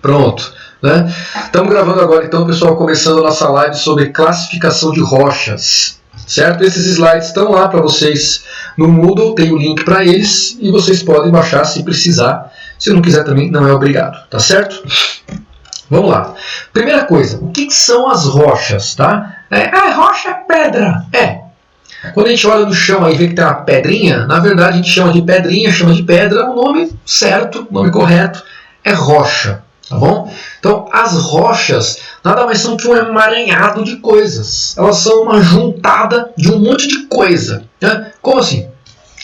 Pronto. Né? Estamos gravando agora, então, pessoal, começando a nossa live sobre classificação de rochas. Certo? Esses slides estão lá para vocês no Moodle, tem o link para eles e vocês podem baixar se precisar. Se não quiser também, não é obrigado. Tá certo? Vamos lá. Primeira coisa, o que são as rochas? Tá? Rocha é pedra. Quando a gente olha no chão e vê que tem uma pedrinha, na verdade a gente chama de pedrinha, chama de pedra, o nome certo, o nome correto é rocha. Tá bom? Então, as rochas nada mais são que um emaranhado de coisas. Elas são uma juntada de um monte de coisa. Né? Como assim?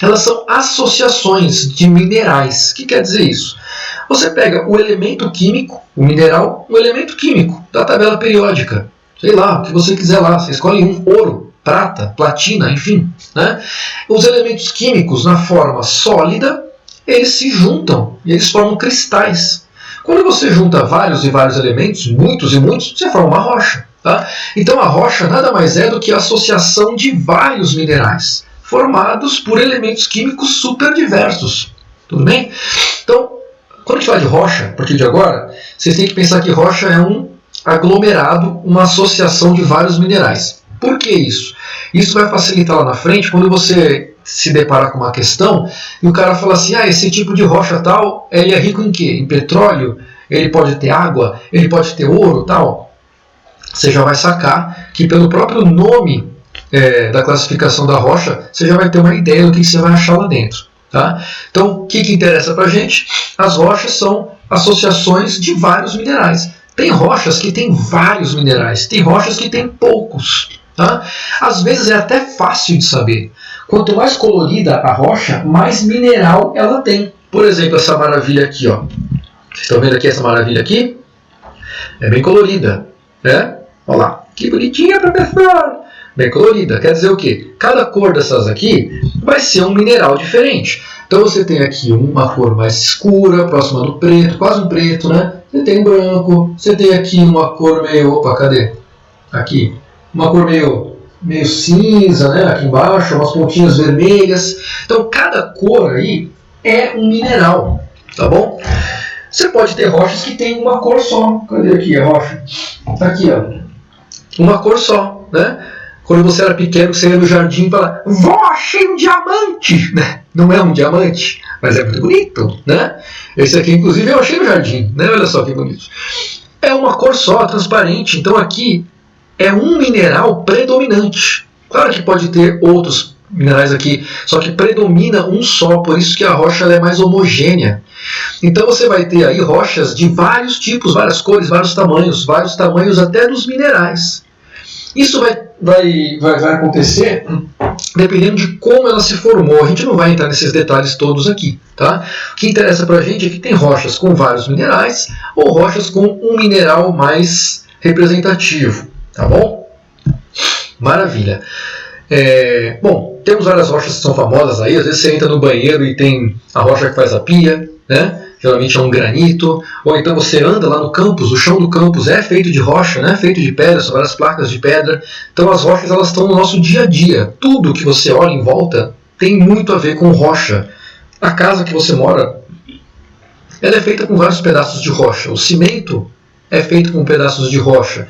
Elas são associações de minerais. O que quer dizer isso? Você pega o elemento químico, o mineral, o elemento químico da tabela periódica. Sei lá, o que você quiser lá. Você escolhe um ouro, prata, platina, enfim. Né? Os elementos químicos na forma sólida, eles se juntam e eles formam cristais. Quando você junta vários e vários elementos, muitos e muitos, você forma uma rocha. Tá? Então a rocha nada mais é do que a associação de vários minerais, formados por elementos químicos super diversos. Tudo bem? Então, quando a gente fala de rocha, a partir de agora, vocês têm que pensar que rocha é um aglomerado, uma associação de vários minerais. Por que isso? Isso vai facilitar lá na frente quando você se depara com uma questão e o cara fala assim, esse tipo de rocha tal, ele é rico em quê? Em petróleo? Ele pode ter água? Ele pode ter ouro? Tal? Você já vai sacar que pelo próprio nome da classificação da rocha, você já vai ter uma ideia do que você vai achar lá dentro. Tá? Então, o que interessa pra gente? As rochas são associações de vários minerais. Tem rochas que têm vários minerais, tem rochas que têm poucos. Tá? Às vezes é até fácil de saber. Quanto mais colorida a rocha, mais mineral ela tem. Por exemplo, essa maravilha aqui. Ó. Vocês estão vendo aqui essa maravilha aqui? É bem colorida. Né? Olha lá. Que bonitinha, professor! Bem colorida. Quer dizer o quê? Cada cor dessas aqui vai ser um mineral diferente. Então você tem aqui uma cor mais escura, próxima do preto, quase um preto, né? Você tem branco, você tem aqui uma cor meio... Opa, cadê? Aqui. Uma cor meio cinza, né? Aqui embaixo, umas pontinhas vermelhas. Então, cada cor aí é um mineral, tá bom? Você pode ter rochas que tem uma cor só. Cadê aqui a rocha? Aqui, ó. Uma cor só, né? Quando você era pequeno, você ia no jardim e falava, vó, achei um diamante! Né? Não é um diamante, mas é muito bonito, né? Esse aqui, inclusive, eu achei no jardim, né? Olha só que bonito. É uma cor só, transparente. Então, aqui é um mineral predominante. Claro que pode ter outros minerais aqui, só que predomina um só, por isso que a rocha ela é mais homogênea. Então você vai ter aí rochas de vários tipos, várias cores, vários tamanhos até dos minerais. Isso vai acontecer dependendo de como ela se formou. A gente não vai entrar nesses detalhes todos aqui. Tá? O que interessa pra gente é que tem rochas com vários minerais ou rochas com um mineral mais representativo. Tá bom? Maravilha. Bom, temos várias rochas que são famosas aí. Às vezes você entra no banheiro e tem a rocha que faz a pia, né? Geralmente é um granito. Ou então você anda lá no campus, o chão do campus é feito de rocha, né? Feito de pedra, são várias placas de pedra. Então as rochas elas estão no nosso dia a dia. Tudo que você olha em volta tem muito a ver com rocha. A casa que você mora, ela é feita com vários pedaços de rocha. O cimento é feito com pedaços de rocha.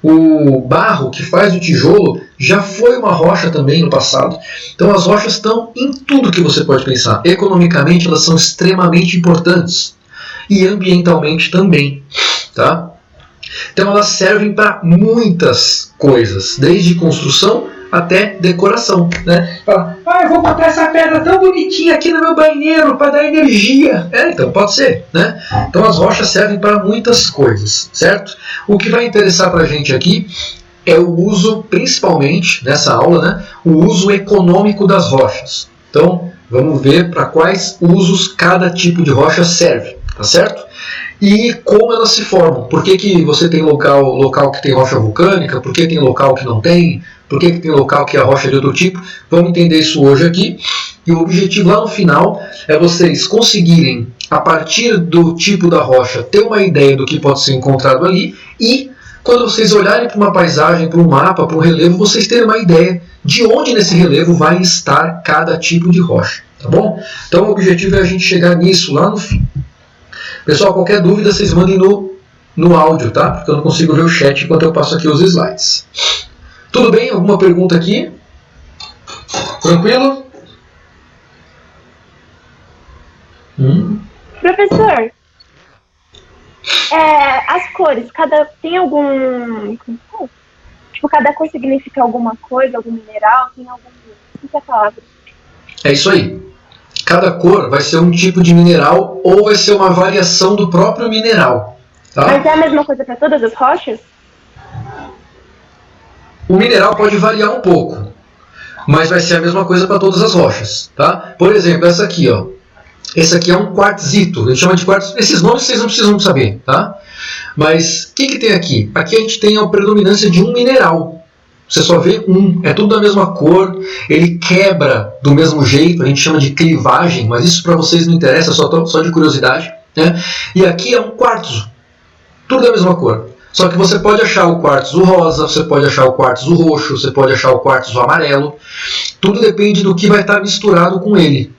O barro que faz o tijolo já foi uma rocha também no passado. Então as rochas estão em tudo que você pode pensar. Economicamente elas são extremamente importantes. E ambientalmente também. Tá? Então elas servem para muitas coisas. Desde construção até decoração. Né? Fala, eu vou botar essa pedra tão bonitinha aqui no meu banheiro para dar energia. Então pode ser. Né? Então as rochas servem para muitas coisas. Certo? O que vai interessar para a gente aqui é o uso, principalmente nessa aula, né? O uso econômico das rochas. Então vamos ver para quais usos cada tipo de rocha serve. Tá certo? E como elas se formam. Por que você tem local que tem rocha vulcânica? Por que tem local que não tem? Por que tem local que a rocha é de outro tipo? Vamos entender isso hoje aqui. E o objetivo lá no final é vocês conseguirem, a partir do tipo da rocha, ter uma ideia do que pode ser encontrado ali. E quando vocês olharem para uma paisagem, para um mapa, para um relevo, vocês terem uma ideia de onde nesse relevo vai estar cada tipo de rocha. Tá bom? Então o objetivo é a gente chegar nisso lá no fim. Pessoal, qualquer dúvida vocês mandem no no áudio, tá? Porque eu não consigo ver o chat enquanto eu passo aqui os slides. Tudo bem? Alguma pergunta aqui? Tranquilo? Professor, as cores, tem algum... Tipo, cada cor significa alguma coisa, algum mineral, tem algum... O que é a palavra? É isso aí. Cada cor vai ser um tipo de mineral ou vai ser uma variação do próprio mineral. Tá? Mas é a mesma coisa para todas as rochas? O mineral pode variar um pouco, mas vai ser a mesma coisa para todas as rochas. Tá? Por exemplo, essa aqui, ó. Esse aqui é um quartzito. A gente chama de quartzo. Esses nomes vocês não precisam saber. Tá? Mas o que tem aqui? Aqui a gente tem a predominância de um mineral. Você só vê um, é tudo da mesma cor, ele quebra do mesmo jeito, a gente chama de clivagem, mas isso para vocês não interessa, só de curiosidade. Né? E aqui é um quartzo, tudo da mesma cor. Só que você pode achar o quartzo rosa, você pode achar o quartzo roxo, você pode achar o quartzo amarelo. Tudo depende do que vai estar misturado com ele.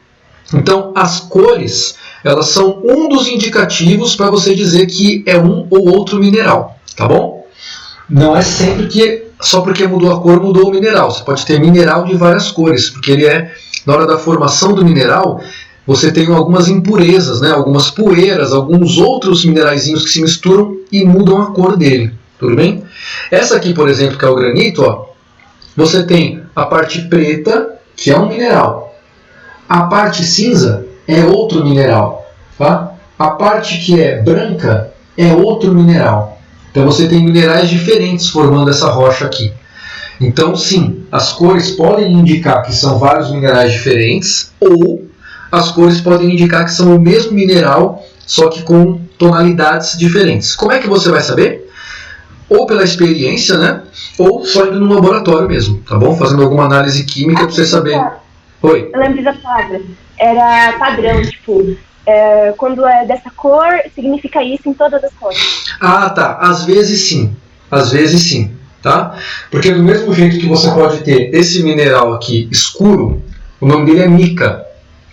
Então, as cores, elas são um dos indicativos para você dizer que é um ou outro mineral, tá bom? Não é sempre que só porque mudou a cor, mudou o mineral. Você pode ter mineral de várias cores, porque ele na hora da formação do mineral, você tem algumas impurezas, né? Algumas poeiras, alguns outros mineraizinhos que se misturam e mudam a cor dele. Tudo bem? Essa aqui, por exemplo, que é o granito, ó, você tem a parte preta, que é um mineral. A parte cinza é outro mineral. Tá? A parte que é branca é outro mineral. Então você tem minerais diferentes formando essa rocha aqui. Então sim, as cores podem indicar que são vários minerais diferentes, ou as cores podem indicar que são o mesmo mineral, só que com tonalidades diferentes. Como é que você vai saber? Ou pela experiência, né? Ou só indo no laboratório mesmo, tá bom? Fazendo alguma análise química para você saber. Oi? Eu lembro da palavra. Era padrão, tipo... quando é dessa cor, significa isso em todas as cores. Ah, tá. Às vezes sim. Às vezes sim. Tá? Porque do mesmo jeito que você pode ter esse mineral aqui escuro, o nome dele é mica.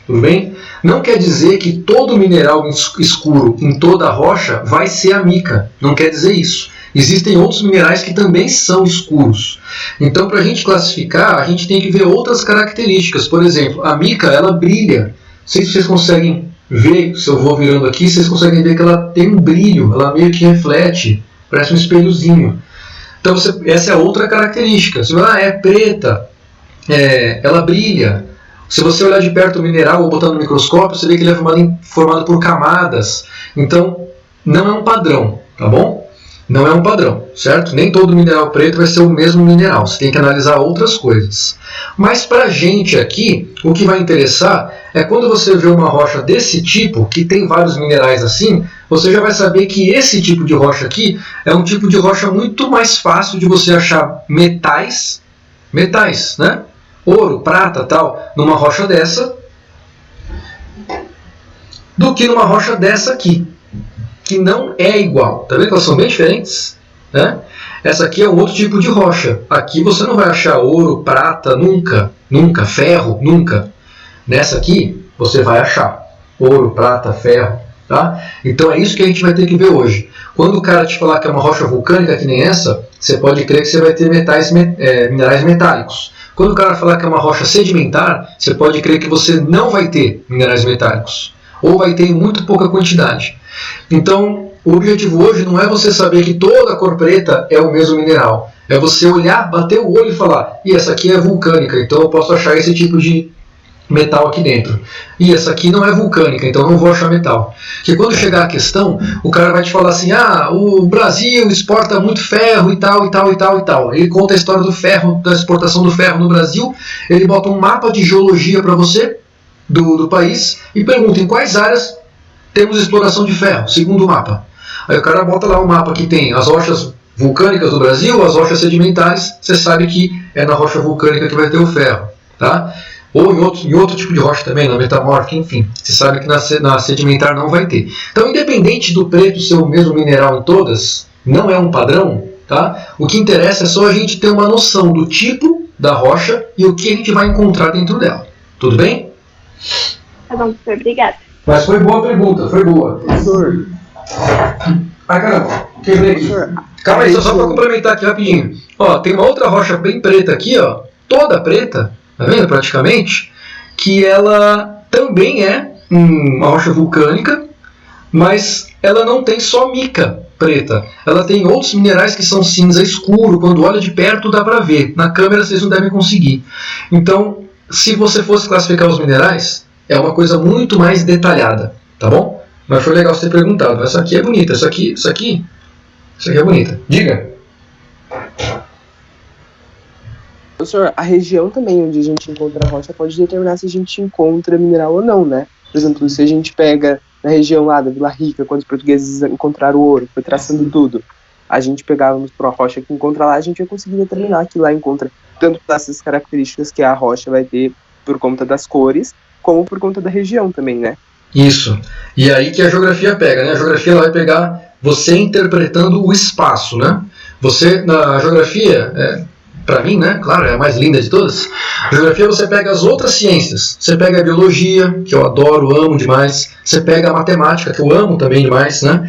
Tudo bem? Não quer dizer que todo mineral escuro em toda a rocha vai ser a mica. Não quer dizer isso. Existem outros minerais que também são escuros. Então, para a gente classificar, a gente tem que ver outras características. Por exemplo, a mica, ela brilha. Não sei se vocês conseguem ver, se eu vou virando aqui, vocês conseguem ver que ela tem um brilho, ela meio que reflete, parece um espelhozinho. Então essa é outra característica. Você vai, é preta, ela brilha. Se você olhar de perto o mineral ou botar no microscópio, você vê que ele é formado por camadas. Então não é um padrão, tá bom? Não é um padrão, certo? Nem todo mineral preto vai ser o mesmo mineral. Você tem que analisar outras coisas. Mas para a gente aqui, o que vai interessar é quando você vê uma rocha desse tipo, que tem vários minerais assim, você já vai saber que esse tipo de rocha aqui é um tipo de rocha muito mais fácil de você achar metais, né? Ouro, prata, tal, numa rocha dessa, do que numa rocha dessa aqui, que não é igual. Tá vendo que elas são bem diferentes? Né? Essa aqui é um outro tipo de rocha. Aqui você não vai achar ouro, prata, nunca. Nunca. Ferro, nunca. Nessa aqui, você vai achar ouro, prata, ferro. Tá? Então é isso que a gente vai ter que ver hoje. Quando o cara te falar que é uma rocha vulcânica que nem essa, você pode crer que você vai ter minerais metálicos. Quando o cara falar que é uma rocha sedimentar, você pode crer que você não vai ter minerais metálicos. Ou vai ter em muito pouca quantidade. Então, o objetivo hoje não é você saber que toda a cor preta é o mesmo mineral. É você olhar, bater o olho e falar, e essa aqui é vulcânica, então eu posso achar esse tipo de metal aqui dentro. E essa aqui não é vulcânica, então não vou achar metal. Porque quando chegar a questão, o cara vai te falar assim, o Brasil exporta muito ferro e tal, e tal, e tal, e tal. Ele conta a história do ferro, da exportação do ferro no Brasil, ele bota um mapa de geologia para você, do país, e pergunta em quais áreas temos exploração de ferro, segundo o mapa. Aí o cara bota lá um mapa que tem as rochas vulcânicas do Brasil, as rochas sedimentares, você sabe que é na rocha vulcânica que vai ter o ferro. Tá? Ou em outro tipo de rocha também, na metamórfica, enfim. Você sabe que na sedimentar não vai ter. Então, independente do preto ser o mesmo mineral em todas, não é um padrão. Tá? O que interessa é só a gente ter uma noção do tipo da rocha e o que a gente vai encontrar dentro dela. Tudo bem? Tá bom, professor. Obrigada. Mas foi boa a pergunta, foi boa. Professor. Ai, caramba. Deixa eu ver aqui. Calma aí, só para complementar aqui rapidinho. Ó, tem uma outra rocha bem preta aqui, ó, toda preta, tá vendo praticamente? Que ela também é uma rocha vulcânica, mas ela não tem só mica preta. Ela tem outros minerais que são cinza escuro, quando olha de perto dá para ver. Na câmera vocês não devem conseguir. Então, se você fosse classificar os minerais, é uma coisa muito mais detalhada, tá bom? Mas foi legal você ter perguntado. Essa aqui é bonita, essa aqui é bonita. Diga. Professor, a região também onde a gente encontra a rocha pode determinar se a gente encontra mineral ou não, né? Por exemplo, se a gente pega na região lá da Vila Rica, quando os portugueses encontraram o ouro, foi traçando tudo, a gente pegávamos para uma rocha que encontra lá, a gente ia conseguir determinar que lá encontra tanto dessas características que a rocha vai ter por conta das cores, como por conta da região também, né? Isso. E aí que a geografia pega, né? A geografia ela vai pegar você interpretando o espaço, né? Você, na geografia, para mim, né? Claro, é a mais linda de todas. A geografia você pega as outras ciências. Você pega a biologia, que eu adoro, amo demais. Você pega a matemática, que eu amo também demais, né?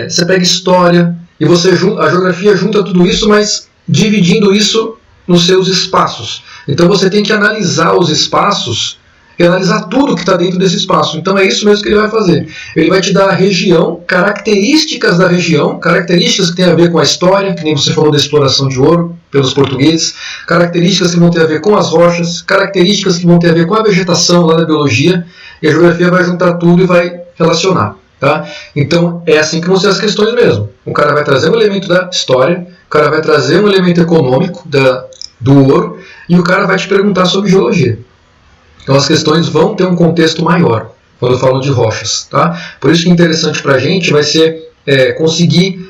Você pega história. E a geografia junta tudo isso, mas dividindo isso nos seus espaços. Então você tem que analisar os espaços e analisar tudo que está dentro desse espaço. Então é isso mesmo que ele vai fazer. Ele vai te dar a região, características da região, características que têm a ver com a história, que nem você falou da exploração de ouro pelos portugueses, características que vão ter a ver com as rochas, características que vão ter a ver com a vegetação lá da biologia, e a geografia vai juntar tudo e vai relacionar. Tá? Então é assim que vão ser as questões mesmo. O cara vai trazer um elemento da história, o cara vai trazer um elemento econômico do ouro, e o cara vai te perguntar sobre geologia. Então as questões vão ter um contexto maior quando eu falo de rochas. Tá? Por isso que interessante para a gente vai ser conseguir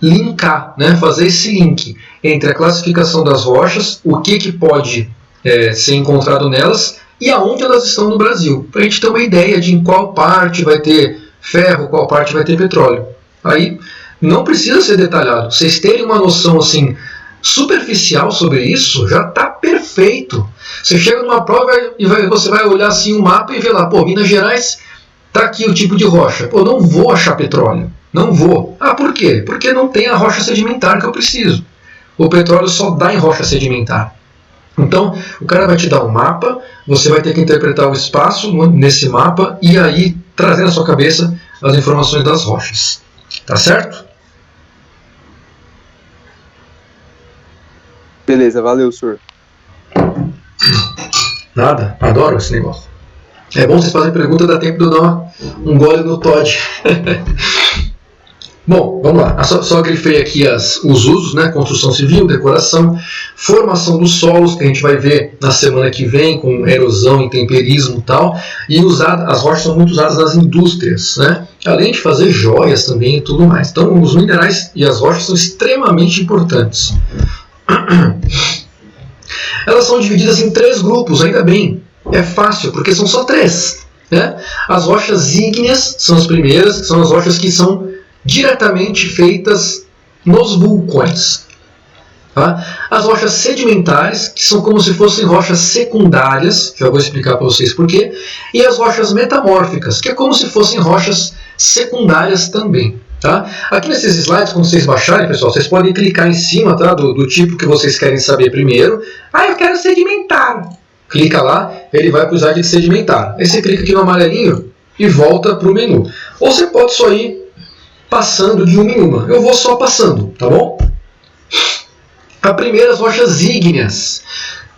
linkar, né? Fazer esse link entre a classificação das rochas, o que pode ser encontrado nelas e aonde elas estão no Brasil. Para a gente ter uma ideia de em qual parte vai ter ferro, qual parte vai ter petróleo. Aí não precisa ser detalhado. Vocês terem uma noção assim superficial sobre isso, já está perfeito. Você chega numa prova e você vai olhar assim um mapa e ver lá, pô, Minas Gerais, está aqui o tipo de rocha. Pô, não vou achar petróleo. Não vou. Ah, por quê? Porque não tem a rocha sedimentar que eu preciso. O petróleo só dá em rocha sedimentar. Então, o cara vai te dar um mapa, você vai ter que interpretar o espaço nesse mapa e aí trazer na sua cabeça as informações das rochas. Tá certo? Beleza, valeu, senhor. Nada, adoro esse negócio. É bom vocês fazerem pergunta, dá tempo de eu dar um gole no Todd. Bom, vamos lá. Só grifei aqui os usos, né? Construção civil, decoração, formação dos solos, que a gente vai ver na semana que vem, com erosão, intemperismo e tal. E as rochas são muito usadas nas indústrias, né? Além de fazer joias também e tudo mais. Então, os minerais e as rochas são extremamente importantes. Elas são divididas em 3 grupos, ainda bem. É fácil, porque são só 3. Né? As rochas ígneas são as primeiras, que são as rochas que são diretamente feitas nos vulcões. Tá? As rochas sedimentares, que são como se fossem rochas secundárias, que eu vou explicar para vocês porquê, e as rochas metamórficas, que é como se fossem rochas secundárias também. Tá? Aqui nesses slides, quando vocês baixarem, pessoal, vocês podem clicar em cima, tá, do tipo que vocês querem saber primeiro. Ah, eu quero sedimentar. Clica lá, ele vai para o slide de sedimentar. Aí você clica aqui no amarelinho e volta para o menu. Ou você pode só ir passando de uma em uma. Eu vou só passando, tá bom? A primeira, as rochas ígneas.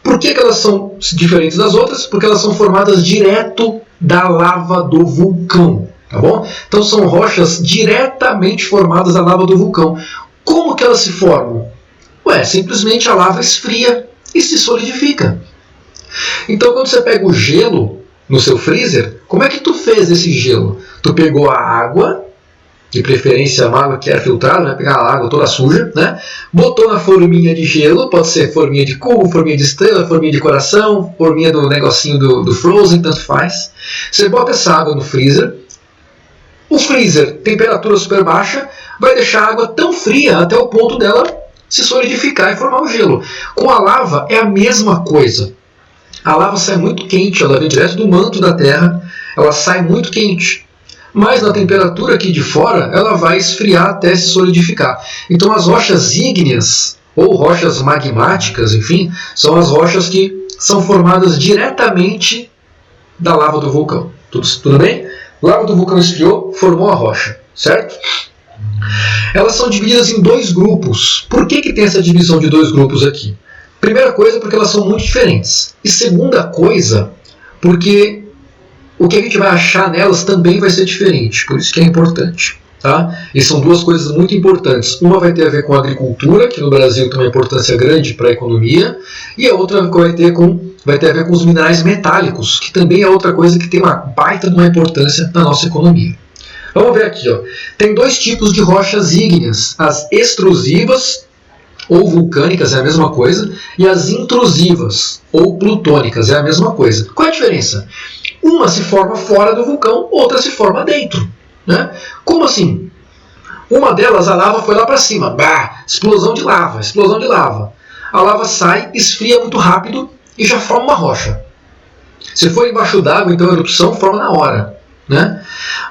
Por que elas são diferentes das outras? Porque elas são formadas direto da lava do vulcão. Tá bom? Então são rochas diretamente formadas da lava do vulcão. Como que elas se formam? Simplesmente a lava esfria e se solidifica. Então quando você pega o gelo no seu freezer, como é que tu fez esse gelo? Tu pegou a água, de preferência uma água que era filtrada, vai pegar a água toda suja, né? Botou na forminha de gelo, pode ser forminha de cubo, forminha de estrela, forminha de coração, forminha do negocinho do Frozen, tanto faz. Você bota essa água no freezer. O freezer, temperatura super baixa, vai deixar a água tão fria até o ponto dela se solidificar e formar o gelo. Com a lava é a mesma coisa. A lava sai muito quente, ela vem direto do manto da Terra, ela sai muito quente. mas na temperatura aqui de fora ela vai esfriar até se solidificar. Então as rochas ígneas ou rochas magmáticas, enfim, são as rochas que são formadas diretamente da lava do vulcão. Tudo bem? Lava do vulcão esfriou, formou a rocha, certo? Elas são divididas em dois grupos. Por que tem essa divisão de dois grupos aqui? Primeira coisa, porque elas são muito diferentes. E segunda coisa, porque o que a gente vai achar nelas também vai ser diferente. Por isso que é importante. Tá? E são duas coisas muito importantes. Uma vai ter a ver com a agricultura, que no Brasil tem uma importância grande para a economia, e a outra vai ter a ver com os minerais metálicos, que também é outra coisa que tem uma baita de uma importância na nossa economia. Vamos ver aqui. Tem dois tipos de rochas ígneas, as extrusivas, ou vulcânicas, é a mesma coisa, e as intrusivas, ou plutônicas, é a mesma coisa. Qual é a diferença? Uma se forma fora do vulcão, outra se forma dentro. Né? Como assim? Uma delas, a lava foi lá para cima, bah, explosão de lava. A lava sai, esfria muito rápido e já forma uma rocha. Se for embaixo d'água, então a erupção forma na hora. Né?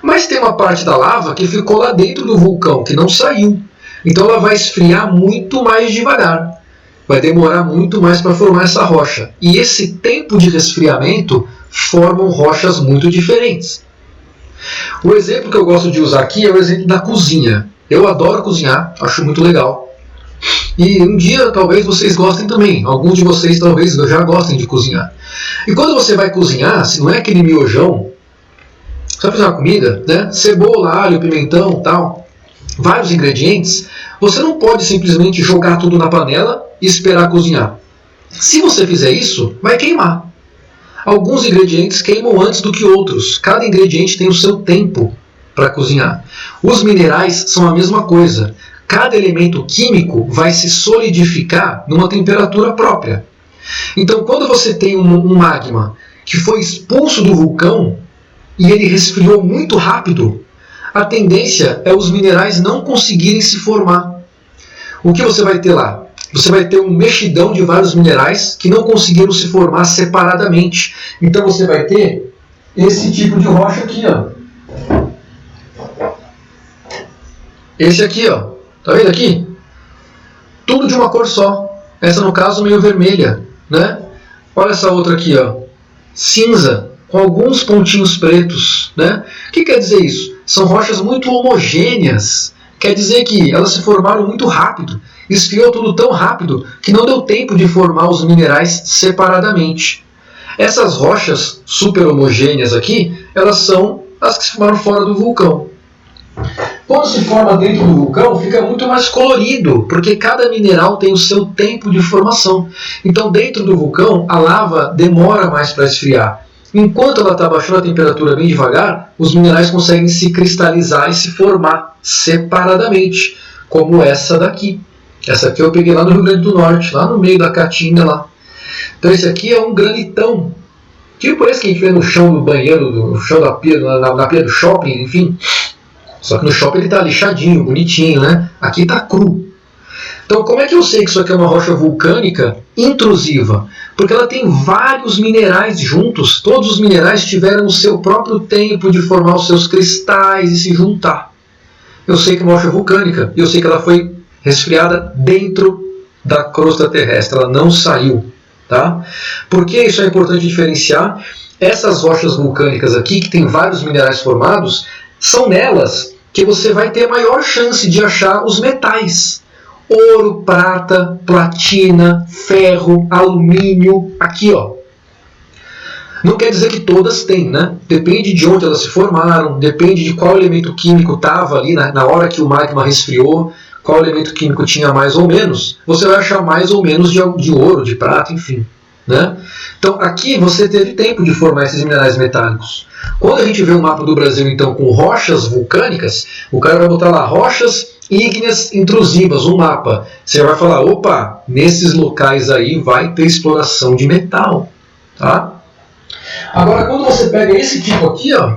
Mas tem uma parte da lava que ficou lá dentro do vulcão, que não saiu. Então ela vai esfriar muito mais devagar. Vai demorar muito mais para formar essa rocha. E esse tempo de resfriamento formam rochas muito diferentes. O exemplo que eu gosto de usar aqui é o exemplo da cozinha. Eu adoro cozinhar, acho muito legal. E um dia talvez vocês gostem também. Alguns de vocês talvez já gostem de cozinhar. E quando você vai cozinhar, se não é aquele miojão, você vai fazer uma comida, né? Cebola, alho, pimentão, tal, vários ingredientes, você não pode simplesmente jogar tudo na panela e esperar cozinhar. Se você fizer isso, vai queimar. Alguns ingredientes queimam antes do que outros. Cada ingrediente tem o seu tempo para cozinhar. Os minerais são a mesma coisa. Cada elemento químico vai se solidificar numa temperatura própria. Então, quando você tem um magma que foi expulso do vulcão e ele resfriou muito rápido, a tendência é os minerais não conseguirem se formar. O que você vai ter lá? Você vai ter um mexidão de vários minerais que não conseguiram se formar separadamente. Então você vai ter esse tipo de rocha aqui, ó. Esse aqui, ó. Tá vendo aqui? Tudo de uma cor só. Essa, no caso, meio vermelha, né? Olha essa outra aqui, ó. Cinza, com alguns pontinhos pretos, né? O que quer dizer isso? São rochas muito homogêneas. Quer dizer que elas se formaram muito rápido. Esfriou tudo tão rápido que não deu tempo de formar os minerais separadamente. Essas rochas super homogêneas aqui, elas são as que se formaram fora do vulcão. Quando se forma dentro do vulcão, fica muito mais colorido, porque cada mineral tem o seu tempo de formação. Então, dentro do vulcão, a lava demora mais para esfriar. Enquanto ela está baixando a temperatura bem devagar, os minerais conseguem se cristalizar e se formar separadamente, como essa daqui. Essa aqui eu peguei lá no Rio Grande do Norte, lá no meio da caatinga lá. Então esse aqui é um granitão. Tipo esse que a gente vê no chão do banheiro, no chão da pia, na pia do shopping, enfim. Só que no shopping ele está lixadinho, bonitinho, né? Aqui está cru. Então como é que eu sei que isso aqui é uma rocha vulcânica intrusiva? Porque ela tem vários minerais juntos. Todos os minerais tiveram o seu próprio tempo de formar os seus cristais e se juntar. Eu sei que é uma rocha vulcânica. E eu sei que ela foi resfriada dentro da crosta terrestre. Ela não saiu. Tá? Por que isso é importante diferenciar? Essas rochas vulcânicas aqui, que tem vários minerais formados, são nelas que você vai ter maior chance de achar os metais. Ouro, prata, platina, ferro, alumínio, aqui ó. Não quer dizer que todas têm, né? Depende de onde elas se formaram, depende de qual elemento químico estava ali na hora que o magma resfriou, qual elemento químico tinha mais ou menos, você vai achar mais ou menos de ouro, de prata, enfim. Né? Então aqui você teve tempo de formar esses minerais metálicos. Quando a gente vê o mapa do Brasil então com rochas vulcânicas, o cara vai botar lá rochas ígneas intrusivas, um mapa. Você vai falar, opa, nesses locais aí vai ter exploração de metal. Tá? Agora quando você pega esse tipo aqui, ó,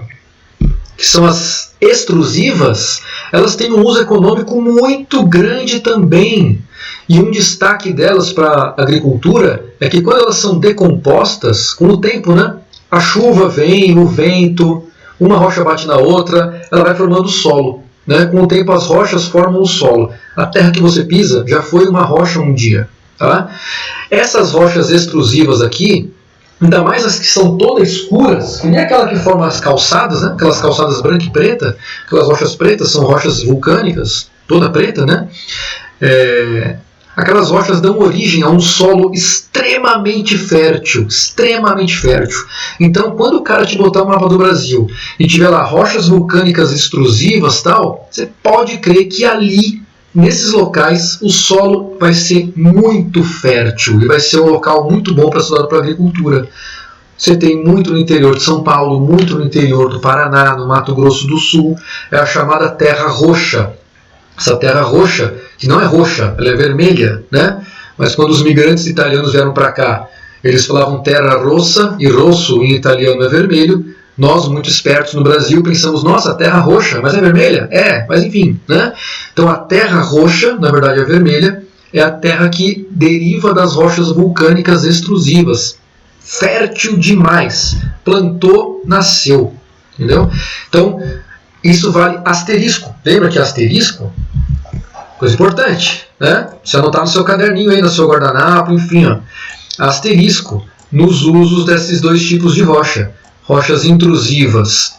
que são as extrusivas, elas têm um uso econômico muito grande também. E um destaque delas para a agricultura é que quando elas são decompostas, com o tempo, né, a chuva vem, o vento, uma rocha bate na outra, ela vai formando solo. Né? Com o tempo as rochas formam o solo. A terra que você pisa já foi uma rocha um dia. Tá? Essas rochas extrusivas aqui, ainda mais as que são todas escuras, que nem aquela que forma as calçadas, né? Aquelas calçadas branca e preta, aquelas rochas pretas são rochas vulcânicas, toda preta, né? Aquelas rochas dão origem a um solo extremamente fértil, extremamente fértil. Então, quando o cara te botar o mapa do Brasil e tiver lá rochas vulcânicas extrusivas, tal, você pode crer que ali, nesses locais, o solo vai ser muito fértil e vai ser um local muito bom para estudar para agricultura. Você tem muito no interior de São Paulo, muito no interior do Paraná, no Mato Grosso do Sul, é a chamada terra roxa. Essa terra roxa, que não é roxa, ela é vermelha, né? Mas quando os migrantes italianos vieram para cá, eles falavam terra rossa, e rosso em italiano é vermelho. Nós, muito espertos no Brasil, pensamos, nossa, terra roxa, mas é vermelha? É, mas enfim, né? Então a terra roxa, na verdade é vermelha, é a terra que deriva das rochas vulcânicas extrusivas. Fértil demais. Plantou, nasceu. Entendeu? Então, isso vale asterisco. Lembra que asterisco? Coisa importante, né? Você anotar no seu caderninho aí, no seu guardanapo, enfim. Ó. Asterisco nos usos desses dois tipos de rocha. Rochas intrusivas,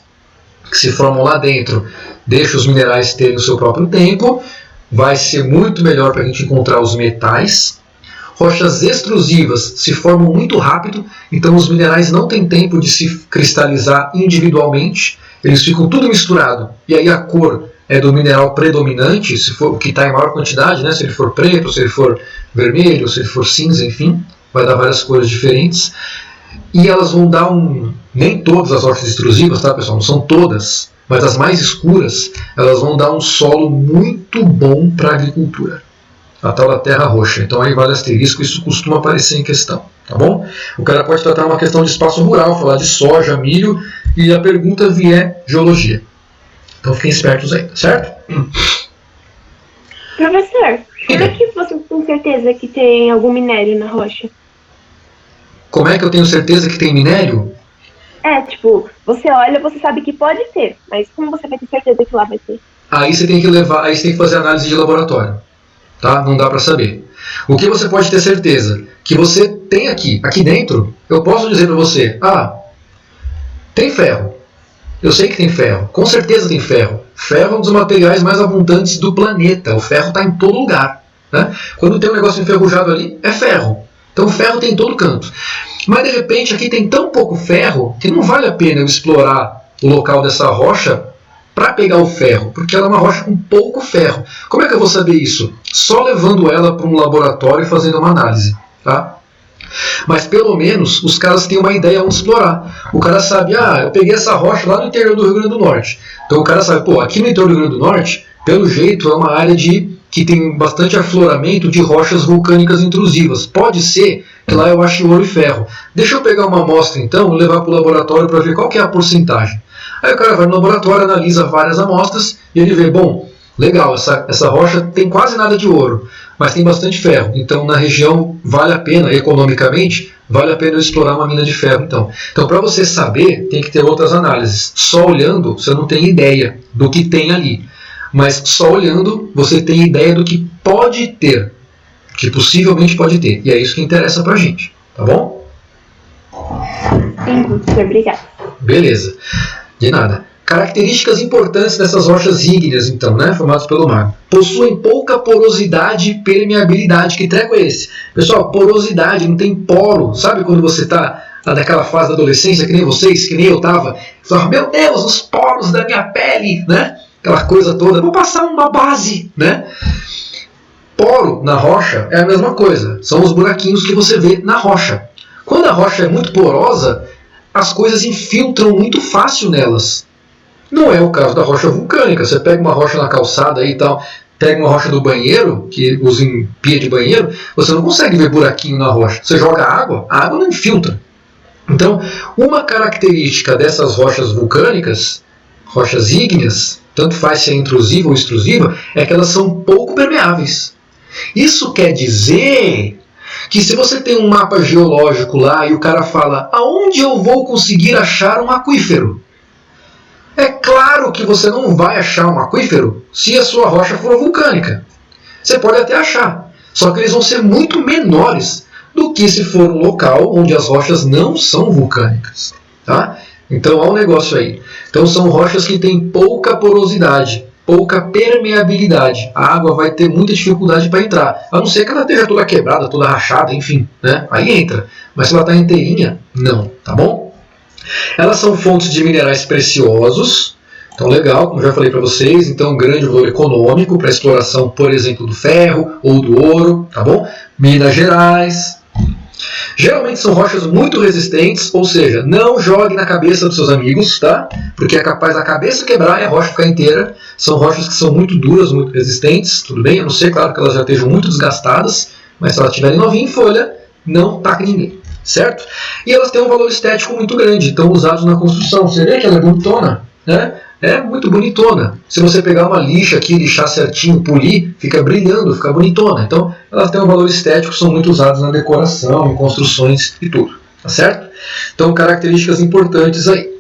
que se formam lá dentro, deixa os minerais terem o seu próprio tempo, vai ser muito melhor para a gente encontrar os metais. Rochas extrusivas se formam muito rápido, então os minerais não têm tempo de se cristalizar individualmente, eles ficam tudo misturado, e aí a cor é do mineral predominante, se for o que está em maior quantidade, né? Se ele for preto, se ele for vermelho, se ele for cinza, enfim, vai dar várias cores diferentes. E elas vão dar nem todas as rochas extrusivas, tá, pessoal? Não são todas, mas as mais escuras, elas vão dar um solo muito bom para a agricultura. A tal da terra roxa. Então aí vale asterisco, isso costuma aparecer em questão, tá bom? O cara pode tratar uma questão de espaço rural, falar de soja, milho, e a pergunta vier geologia. Então fiquem espertos aí, certo? Professor, como é que você tem certeza que tem algum minério na rocha? Como é que eu tenho certeza que tem minério? Tipo, você olha, você sabe que pode ter, mas como você vai ter certeza que lá vai ter? Aí você tem que fazer análise de laboratório, tá? Não dá para saber. O que você pode ter certeza? Que você tem aqui dentro, eu posso dizer para você, tem ferro. Eu sei que tem ferro, com certeza tem ferro. Ferro é um dos materiais mais abundantes do planeta, o ferro está em todo lugar. Né? Quando tem um negócio enferrujado ali, é ferro. Então o ferro tem em todo canto. Mas de repente aqui tem tão pouco ferro que não vale a pena eu explorar o local dessa rocha para pegar o ferro, porque ela é uma rocha com pouco ferro. Como é que eu vou saber isso? Só levando ela para um laboratório e fazendo uma análise. Tá? Mas pelo menos os caras têm uma ideia onde explorar. O cara sabe, eu peguei essa rocha lá no interior do Rio Grande do Norte. Então o cara sabe, aqui no interior do Rio Grande do Norte, pelo jeito é uma área que tem bastante afloramento de rochas vulcânicas intrusivas. Pode ser que lá eu ache ouro e ferro. Deixa eu pegar uma amostra então e levar para o laboratório para ver qual que é a porcentagem. Aí o cara vai no laboratório, analisa várias amostras e ele vê, legal, essa rocha tem quase nada de ouro, mas tem bastante ferro. Então na região vale a pena, economicamente, vale a pena eu explorar uma mina de ferro. Então para você saber, tem que ter outras análises. Só olhando, você não tem ideia do que tem ali. Mas só olhando, você tem ideia do que pode ter, que possivelmente pode ter. E é isso que interessa pra gente, tá bom? Sim, obrigada. Beleza, de nada. Características importantes dessas rochas ígneas, então, né, formadas pelo mar. Possuem pouca porosidade e permeabilidade. Que treco é esse? Pessoal, porosidade, não tem poro. Sabe quando você está naquela fase da adolescência, que nem vocês, que nem eu estava? Falava, meu Deus, os poros da minha pele, né? Aquela coisa toda, vou passar uma base, né? Poro na rocha é a mesma coisa. São os buraquinhos que você vê na rocha. Quando a rocha é muito porosa, as coisas infiltram muito fácil nelas. Não é o caso da rocha vulcânica. Você pega uma rocha na calçada aí e tal, pega uma rocha do banheiro, que usa em pia de banheiro, você não consegue ver buraquinho na rocha. Você joga água, a água não infiltra. Então, uma característica dessas rochas vulcânicas, rochas ígneas, tanto faz se é intrusiva ou extrusiva, é que elas são pouco permeáveis. Isso quer dizer que se você tem um mapa geológico lá e o cara fala, aonde eu vou conseguir achar um aquífero? É claro que você não vai achar um aquífero se a sua rocha for vulcânica. Você pode até achar, só que eles vão ser muito menores do que se for um local onde as rochas não são vulcânicas. Tá? Então há um negócio aí. Então são rochas que têm pouca porosidade, pouca permeabilidade. A água vai ter muita dificuldade para entrar, a não ser que ela esteja toda quebrada, toda rachada, enfim, né? Aí entra. Mas se ela está inteirinha, não, tá bom? Elas são fontes de minerais preciosos, então legal, como já falei para vocês, então grande valor econômico para exploração, por exemplo, do ferro ou do ouro, tá bom? Minas Gerais. Geralmente são rochas muito resistentes, ou seja, não jogue na cabeça dos seus amigos, tá? Porque é capaz da cabeça quebrar e a rocha ficar inteira. São rochas que são muito duras, muito resistentes, tudo bem? A não ser, claro, que elas já estejam muito desgastadas, mas se elas estiverem novinha em folha, não taca ninguém, certo? E elas têm um valor estético muito grande, então usados na construção. Você vê que ela é bonitona, né? É muito bonitona. Se você pegar uma lixa aqui, lixar certinho, polir, fica brilhando, fica bonitona. Então, elas têm um valor estético, são muito usadas na decoração, em construções e tudo. Tá certo? Então, características importantes aí.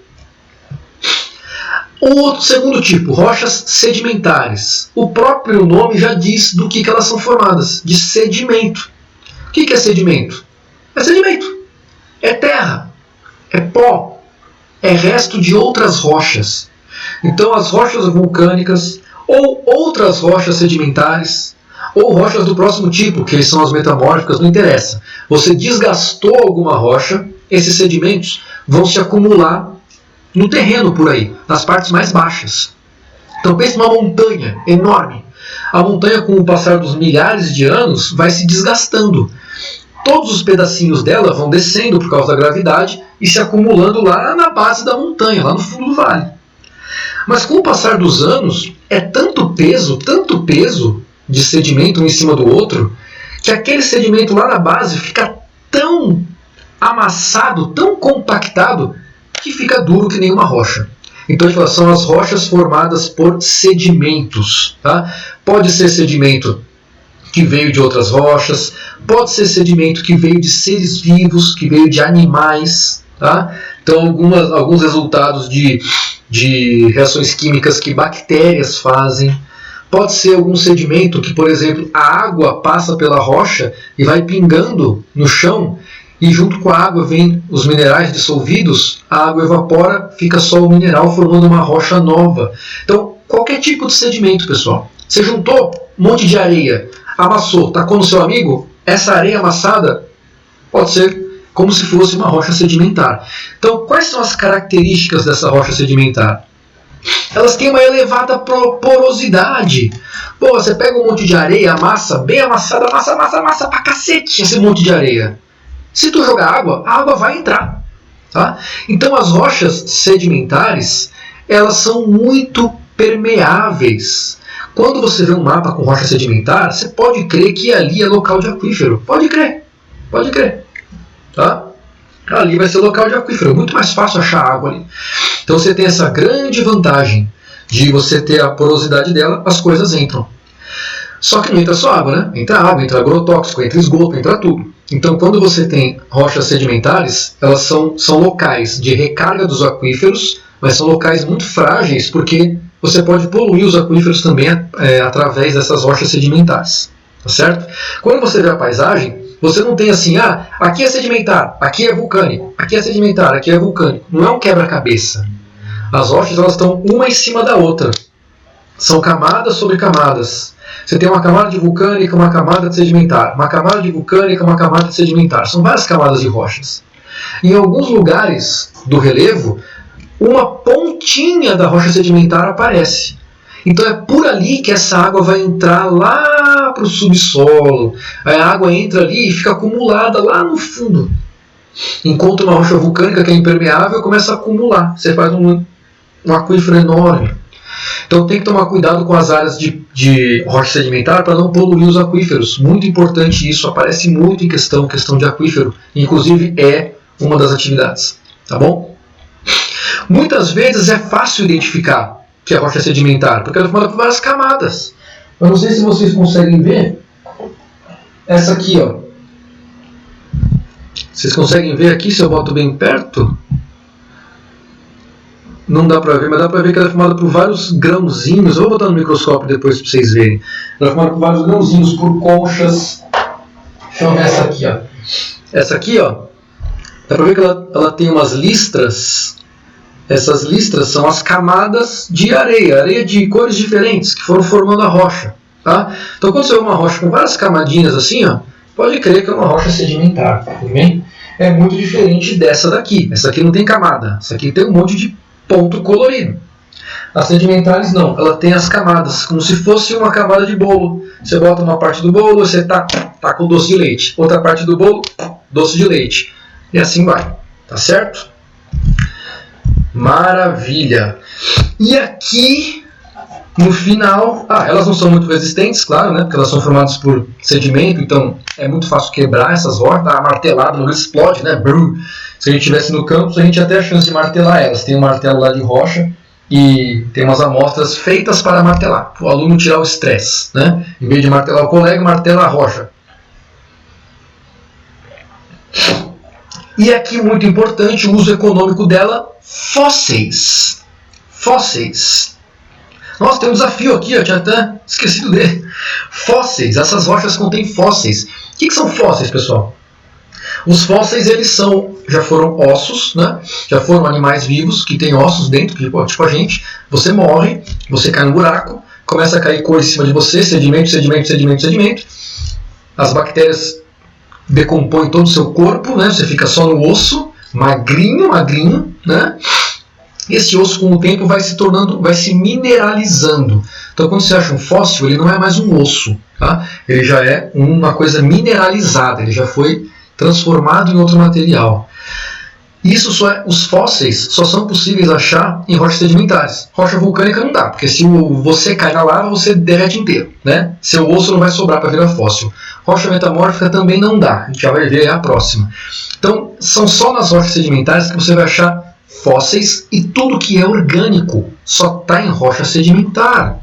O segundo tipo, rochas sedimentares. O próprio nome já diz do que elas são formadas, de sedimento. O que é sedimento? É sedimento. É terra. É pó. É resto de outras rochas. Então as rochas vulcânicas, ou outras rochas sedimentares, ou rochas do próximo tipo, que são as metamórficas, não interessa. Você desgastou alguma rocha, esses sedimentos vão se acumular no terreno por aí, nas partes mais baixas. Então pense numa montanha enorme. A montanha, com o passar dos milhares de anos, vai se desgastando. Todos os pedacinhos dela vão descendo por causa da gravidade e se acumulando lá na base da montanha, lá no fundo do vale. Mas com o passar dos anos, é tanto peso de sedimento um em cima do outro, que aquele sedimento lá na base fica tão amassado, tão compactado, que fica duro que nem uma rocha. Então são as rochas formadas por sedimentos. Tá? Pode ser sedimento que veio de outras rochas, pode ser sedimento que veio de seres vivos, que veio de animais. Tá? Então alguns resultados de reações químicas que bactérias fazem. Pode ser algum sedimento que, por exemplo, a água passa pela rocha e vai pingando no chão, e junto com a água vem os minerais dissolvidos, a água evapora, fica só o mineral formando uma rocha nova. Então, qualquer tipo de sedimento, pessoal. Você juntou um monte de areia, amassou, tacou no seu amigo, essa areia amassada pode ser como se fosse uma rocha sedimentar. Então, quais são as características dessa rocha sedimentar? Elas têm uma elevada porosidade. Pô, você pega um monte de areia, amassa, bem amassada, amassa pra cacete esse monte de areia. Se tu jogar água, a água vai entrar. Tá? Então, as rochas sedimentares, elas são muito permeáveis. Quando você vê um mapa com rocha sedimentar, você pode crer que ali é local de aquífero. Pode crer. Tá? Ali vai ser local de aquífero, é muito mais fácil achar água ali. Então você tem essa grande vantagem de você ter a porosidade dela, as coisas entram. Só que não entra só água, né? Entra água, entra agrotóxico, entra esgoto, entra tudo. Então quando você tem rochas sedimentares, elas são locais de recarga dos aquíferos, mas são locais muito frágeis, porque você pode poluir os aquíferos também através dessas rochas sedimentares. Tá certo? Quando você vê a paisagem, você não tem assim, aqui é sedimentar, aqui é vulcânico, aqui é sedimentar, aqui é vulcânico. Não é um quebra-cabeça. As rochas elas estão uma em cima da outra. São camadas sobre camadas. Você tem uma camada de vulcânica, uma camada de sedimentar. Uma camada de vulcânica, uma camada de sedimentar. São várias camadas de rochas. Em alguns lugares do relevo, uma pontinha da rocha sedimentar aparece. Então é por ali que essa água vai entrar lá para o subsolo. Aí a água entra ali e fica acumulada lá no fundo. Encontra uma rocha vulcânica que é impermeável e começa a acumular. Você faz um aquífero enorme. Então tem que tomar cuidado com as áreas de rocha sedimentar para não poluir os aquíferos. Muito importante isso, aparece muito em questão de aquífero. Inclusive é uma das atividades. Tá bom? Muitas vezes é fácil identificar que é rocha sedimentar, porque ela é formada por várias camadas. Eu não sei se vocês conseguem ver essa aqui, ó. Vocês conseguem ver aqui se eu boto bem perto? não dá pra ver, mas dá pra ver que ela é formada por vários grãozinhos. Eu vou botar no microscópio depois pra vocês verem. Ela é formada por vários grãozinhos, por conchas. Deixa eu ver essa aqui, ó. Essa aqui, ó, dá pra ver que ela tem umas listras. Essas listras são as camadas de areia de cores diferentes que foram formando a rocha. Tá? Então, quando você vê uma rocha com várias camadinhas assim, ó, pode crer que é uma rocha sedimentar. Tudo bem? É muito diferente dessa daqui. Essa aqui não tem camada. Essa aqui tem um monte de ponto colorido. As sedimentares não. Ela tem as camadas, como se fosse uma camada de bolo. Você bota uma parte do bolo, você tá com doce de leite. Outra parte do bolo, doce de leite. E assim vai. Tá certo? Maravilha. E aqui, no final... elas não são muito resistentes, claro, né? Porque elas são formadas por sedimento, então é muito fácil quebrar essas rochas. Dá uma martelada, não explode, né? Brum. Se a gente estivesse no campus, a gente ia ter a chance de martelar elas. Tem um martelo lá de rocha e tem umas amostras feitas para martelar. Para o aluno tirar o estresse, né? Em vez de martelar o colega, martela a rocha. E aqui, muito importante, o uso econômico dela, fósseis. Fósseis. Nossa, tem um desafio aqui, eu tinha até esquecido dele. Fósseis, essas rochas contêm fósseis. O que são fósseis, pessoal? Os fósseis, eles já foram ossos, né? Já foram animais vivos que têm ossos dentro, tipo a gente. Você morre, você cai no buraco, começa a cair coisa em cima de você, sedimento, sedimento, sedimento, sedimento. As bactérias decompõe todo o seu corpo, né? Você fica só no osso, magrinho, né? Esse osso com o tempo vai se mineralizando. Então quando você acha um fóssil, ele não é mais um osso, tá? Ele já é uma coisa mineralizada, ele já foi transformado em outro material. Os fósseis só são possíveis achar em rochas sedimentares. Rocha vulcânica não dá, porque se você cai na lava, você derrete inteiro, né? Seu osso não vai sobrar para virar fóssil. Rocha metamórfica também não dá, a gente já vai ver a próxima. Então, são só nas rochas sedimentares que você vai achar fósseis e tudo que é orgânico só está em rocha sedimentar.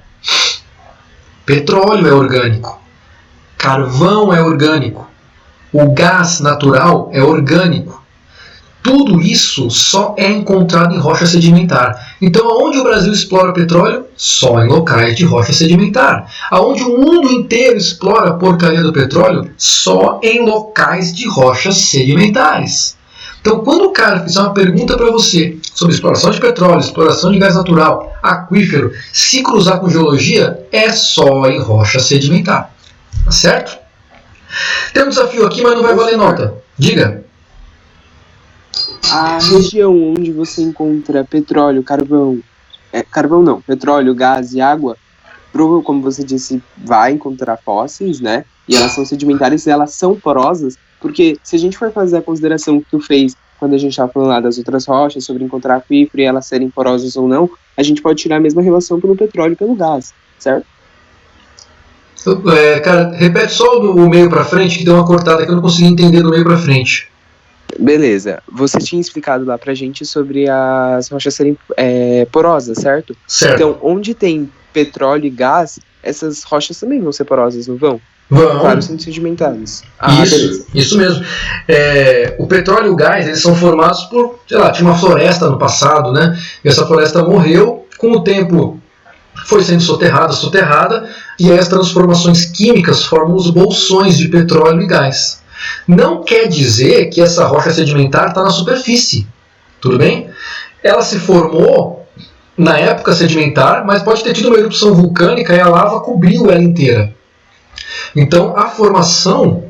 Petróleo é orgânico, carvão é orgânico, o gás natural é orgânico. Tudo isso só é encontrado em rocha sedimentar. Então, aonde o Brasil explora petróleo? Só em locais de rocha sedimentar. Aonde o mundo inteiro explora a porcaria do petróleo? Só em locais de rochas sedimentares. Então, quando o cara fizer uma pergunta para você sobre exploração de petróleo, exploração de gás natural, aquífero, se cruzar com geologia, é só em rocha sedimentar. Tá certo? Tem um desafio aqui, mas não vai valer nota. Diga. A região onde você encontra petróleo, petróleo, gás e água, como você disse, vai encontrar fósseis, né? E elas são sedimentares, elas são porosas, porque se a gente for fazer a consideração que tu fez quando a gente estava falando lá das outras rochas, sobre encontrar aquífero e elas serem porosas ou não, a gente pode tirar a mesma relação pelo petróleo e pelo gás, certo? Cara, repete só o meio para frente, que deu uma cortada que eu não consegui entender do meio para frente. Beleza, você tinha explicado lá pra gente sobre as rochas serem porosas, certo? Certo. Então, onde tem petróleo e gás, essas rochas também vão ser porosas, não vão? Vão. Claro, são sedimentadas. Isso mesmo. O petróleo e o gás, eles são formados por, tinha uma floresta no passado, né? E essa floresta morreu, com o tempo foi sendo soterrada, e aí as transformações químicas formam os bolsões de petróleo e gás. Não quer dizer que essa rocha sedimentar está na superfície, tudo bem? Ela se formou na época sedimentar, mas pode ter tido uma erupção vulcânica e a lava cobriu ela inteira. Então a formação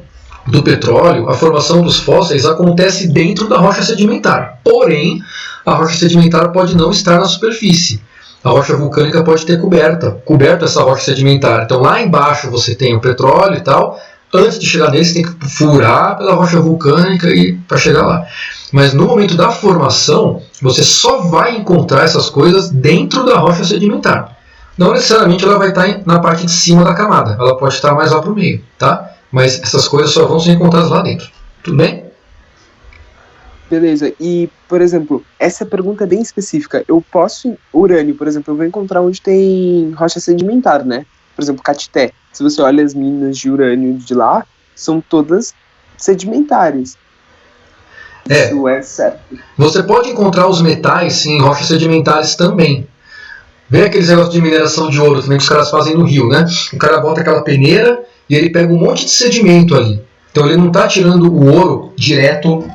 do petróleo, a formação dos fósseis acontece dentro da rocha sedimentar. Porém, a rocha sedimentar pode não estar na superfície. A rocha vulcânica pode ter coberto essa rocha sedimentar. Então lá embaixo você tem o petróleo e tal. Antes de chegar nele, você tem que furar pela rocha vulcânica para chegar lá. Mas no momento da formação, você só vai encontrar essas coisas dentro da rocha sedimentar. Não necessariamente ela vai estar na parte de cima da camada. Ela pode estar mais lá para o meio, tá? Mas essas coisas só vão ser encontradas lá dentro. Tudo bem? Beleza. E, por exemplo, essa pergunta é bem específica. Urânio, por exemplo, eu vou encontrar onde tem rocha sedimentar, né? Por exemplo, Caetité. Se você olha as minas de urânio de lá, são todas sedimentares. Isso é certo. Você pode encontrar os metais em rochas sedimentares também. Vê aqueles negócios de mineração de ouro também que os caras fazem no rio, né? O cara bota aquela peneira e ele pega um monte de sedimento ali. Então ele não está tirando o ouro direto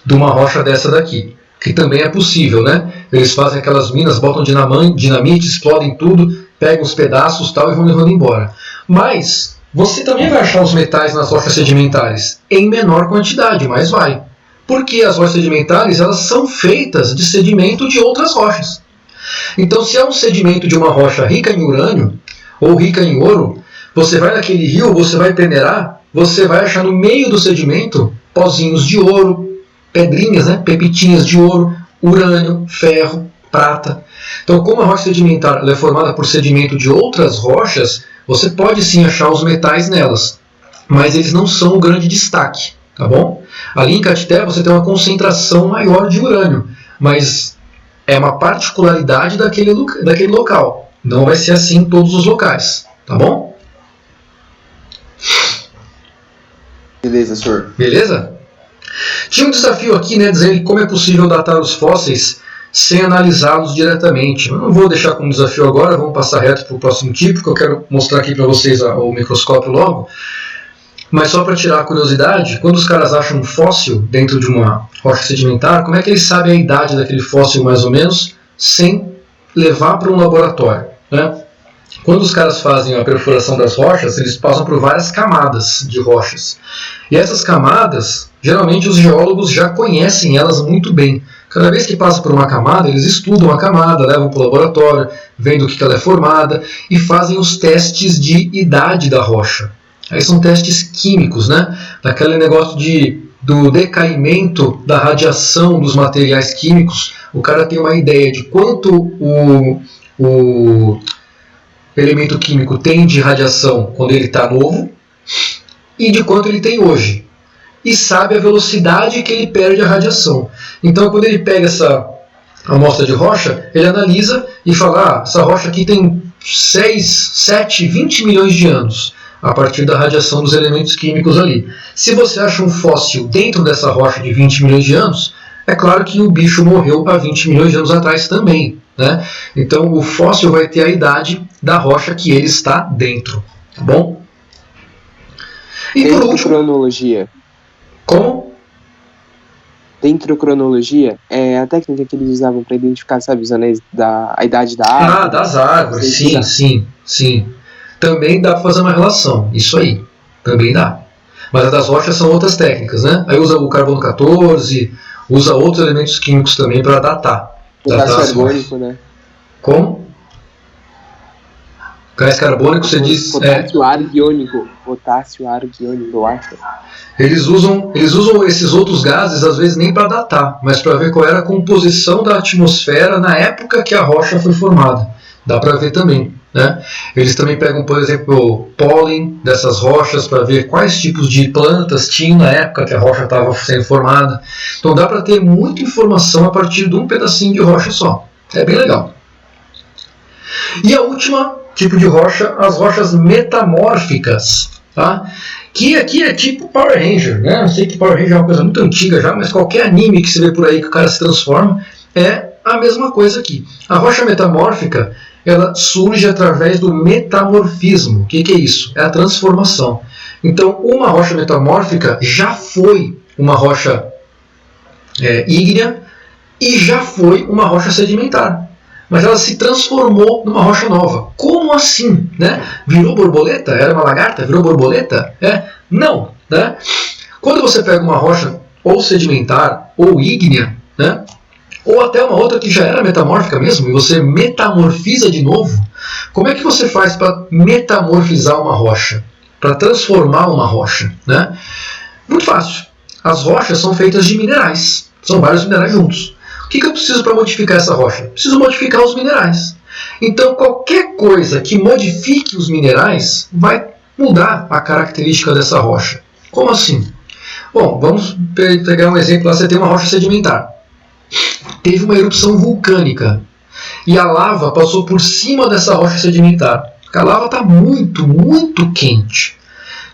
de uma rocha dessa daqui, que também é possível, né? Eles fazem aquelas minas, botam dinamite, explodem tudo, pegam os pedaços tal e vão levando embora. Mas você também vai achar os metais nas rochas sedimentares, em menor quantidade, mas vai. Porque as rochas sedimentares elas são feitas de sedimento de outras rochas. Então, se é um sedimento de uma rocha rica em urânio ou rica em ouro, você vai naquele rio, você vai peneirar, você vai achar no meio do sedimento pozinhos de ouro, pedrinhas, né, pepitinhas de ouro, urânio, ferro, prata. Então, como a rocha sedimentar ela é formada por sedimento de outras rochas, você pode sim achar os metais nelas, mas eles não são um grande destaque, tá bom? Ali em Caeté você tem uma concentração maior de urânio, mas é uma particularidade daquele local. Não vai ser assim em todos os locais, tá bom? Beleza, senhor. Beleza? Tinha um desafio aqui, né, dizendo como é possível datar os fósseis sem analisá-los diretamente. Eu não vou deixar como desafio agora, vamos passar reto para o próximo tipo, que eu quero mostrar aqui para vocês o microscópio logo. Mas só para tirar a curiosidade, quando os caras acham um fóssil dentro de uma rocha sedimentar, como é que eles sabem a idade daquele fóssil mais ou menos, sem levar para um laboratório, né? Quando os caras fazem a perfuração das rochas, eles passam por várias camadas de rochas. E essas camadas, geralmente os geólogos já conhecem elas muito bem. Cada vez que passa por uma camada, eles estudam a camada, levam para o laboratório, veem do que ela é formada e fazem os testes de idade da rocha. Aí são testes químicos, né? Daquele negócio do decaimento da radiação dos materiais químicos. O cara tem uma ideia de quanto o elemento químico tem de radiação quando ele está novo e de quanto ele tem hoje. E sabe a velocidade que ele perde a radiação. Então, quando ele pega essa amostra de rocha, ele analisa e fala, essa rocha aqui tem 6, 7, 20 milhões de anos, a partir da radiação dos elementos químicos ali. Se você acha um fóssil dentro dessa rocha de 20 milhões de anos, é claro que o bicho morreu há 20 milhões de anos atrás também, né? Então o fóssil vai ter a idade da rocha que ele está dentro, tá bom? E por último... Cronologia. Como? Dendrocronologia é a técnica que eles usavam para identificar, sabe, os anéis a idade da árvore. Ah, das árvores, sim. Também dá para fazer uma relação, isso aí, também dá. Mas a das rochas são outras técnicas, né? Aí usa o carbono 14, usa outros elementos químicos também para datar. Gás carbônico, né? Como? Gás carbônico, você diz... Potássio argiônico, eu acho. Eles usam esses outros gases, às vezes, nem para datar, mas para ver qual era a composição da atmosfera na época que a rocha foi formada. Dá para ver também, né? Eles também pegam, por exemplo, o pólen dessas rochas para ver quais tipos de plantas tinham na época que a rocha estava sendo formada. Então dá para ter muita informação a partir de um pedacinho de rocha só. É bem legal. E a última tipo de rocha, as rochas metamórficas, tá? Que aqui é tipo Power Ranger, né? Eu sei que Power Ranger é uma coisa muito antiga já, mas qualquer anime que você vê por aí que o cara se transforma é a mesma coisa aqui. A rocha metamórfica, ela surge através do metamorfismo. O que é isso? É a transformação. Então, uma rocha metamórfica já foi uma rocha ígnea e já foi uma rocha sedimentar. Mas ela se transformou numa rocha nova. Como assim? Né? Virou borboleta? Era uma lagarta? Virou borboleta? Não. Né? Quando você pega uma rocha ou sedimentar ou ígnea, né? Ou até uma outra que já era metamórfica mesmo, e você metamorfiza de novo, como é que você faz para metamorfizar uma rocha? Para transformar uma rocha? Né? Muito fácil. As rochas são feitas de minerais. São vários minerais juntos. O que eu preciso para modificar essa rocha? Preciso modificar os minerais. Então, qualquer coisa que modifique os minerais vai mudar a característica dessa rocha. Como assim? Bom, vamos pegar um exemplo lá. Você tem uma rocha sedimentar. Teve uma erupção vulcânica e a lava passou por cima dessa rocha sedimentar. A lava está muito, muito quente.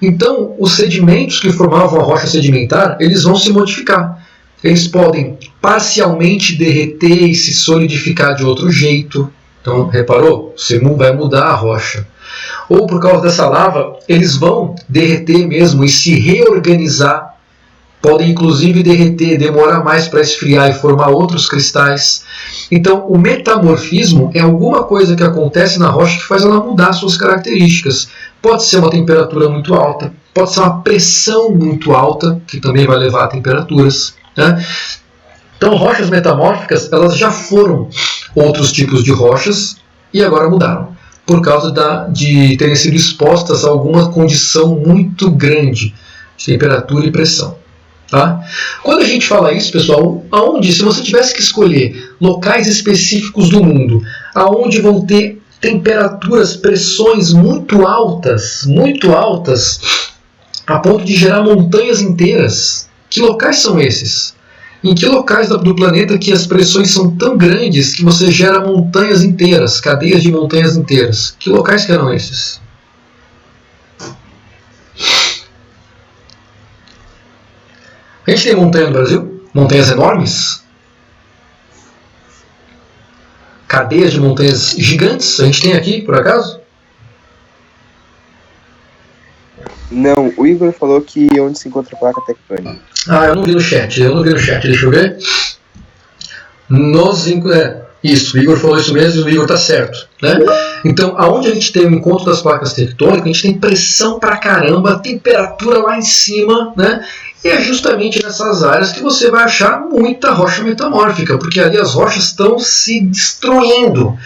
Então, os sedimentos que formavam a rocha sedimentar, eles vão se modificar. eles podem parcialmente derreter e se solidificar de outro jeito. Então, reparou? Você vai mudar a rocha. Ou por causa dessa lava, eles vão derreter mesmo e se reorganizar. Podem inclusive derreter, demorar mais para esfriar e formar outros cristais. Então, o metamorfismo é alguma coisa que acontece na rocha que faz ela mudar suas características. Pode ser uma temperatura muito alta, pode ser uma pressão muito alta, que também vai levar a temperaturas, né? Então, rochas metamórficas, elas já foram outros tipos de rochas e agora mudaram, por causa de terem sido expostas a alguma condição muito grande de temperatura e pressão. Tá? Quando a gente fala isso, pessoal, se você tivesse que escolher locais específicos do mundo, aonde vão ter temperaturas, pressões muito altas, a ponto de gerar montanhas inteiras, que locais são esses? Em que locais do planeta que as pressões são tão grandes que você gera montanhas inteiras, cadeias de montanhas inteiras? Que locais que eram esses? A gente tem montanha no Brasil? Montanhas enormes? Cadeias de montanhas gigantes? A gente tem aqui, por acaso? Não, o Igor falou que onde se encontra a placa tectônica. Eu não vi no chat, deixa eu ver. Isso, o Igor falou isso mesmo e o Igor está certo, né? Então, aonde a gente tem o encontro das placas tectônicas, a gente tem pressão pra caramba, temperatura lá em cima, né? E é justamente nessas áreas que você vai achar muita rocha metamórfica, porque ali as rochas estão se destruindo.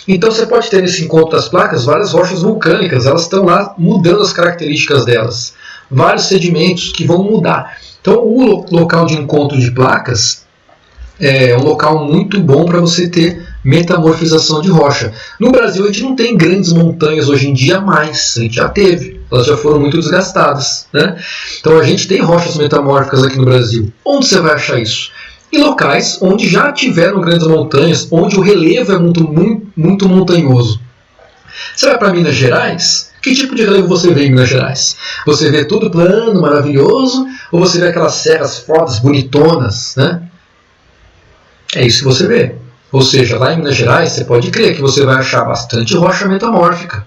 Então você pode ter nesse encontro das placas várias rochas vulcânicas, elas estão lá mudando as características delas. Vários sedimentos que vão mudar. Então o local de encontro de placas é um local muito bom para você ter metamorfização de rocha. No Brasil a gente não tem grandes montanhas hoje em dia mais, a gente já teve, elas já foram muito desgastadas, né? Então a gente tem rochas metamórficas aqui no Brasil. Onde você vai achar isso? Em locais onde já tiveram grandes montanhas, onde o relevo é muito montanhoso. Você vai para Minas Gerais? Que tipo de relevo você vê em Minas Gerais? Você vê tudo plano, maravilhoso, ou você vê aquelas serras fodas, bonitonas, né? É isso que você vê. Ou seja, lá em Minas Gerais, você pode crer que você vai achar bastante rocha metamórfica.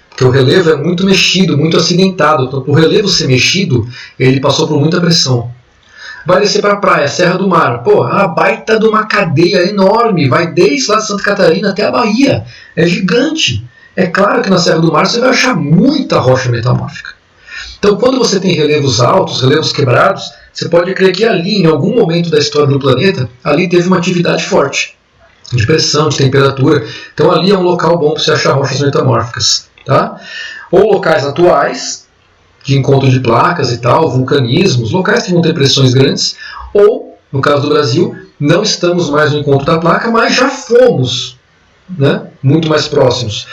Porque o relevo é muito mexido, muito acidentado. Então, por o relevo ser mexido, ele passou por muita pressão. Vai descer para a praia, Serra do Mar. Pô, a baita de uma cadeia enorme. Vai desde lá de Santa Catarina até a Bahia. É gigante. É claro que na Serra do Mar você vai achar muita rocha metamórfica. Então, quando você tem relevos altos, relevos quebrados, você pode crer que ali, em algum momento da história do planeta, ali teve uma atividade forte, de pressão, de temperatura. Então, ali é um local bom para você achar rochas metamórficas. Tá? Ou locais atuais, de encontro de placas e tal, vulcanismos, locais que vão ter pressões grandes. Ou, no caso do Brasil, não estamos mais no encontro da placa, mas já fomos, né, muito mais próximos.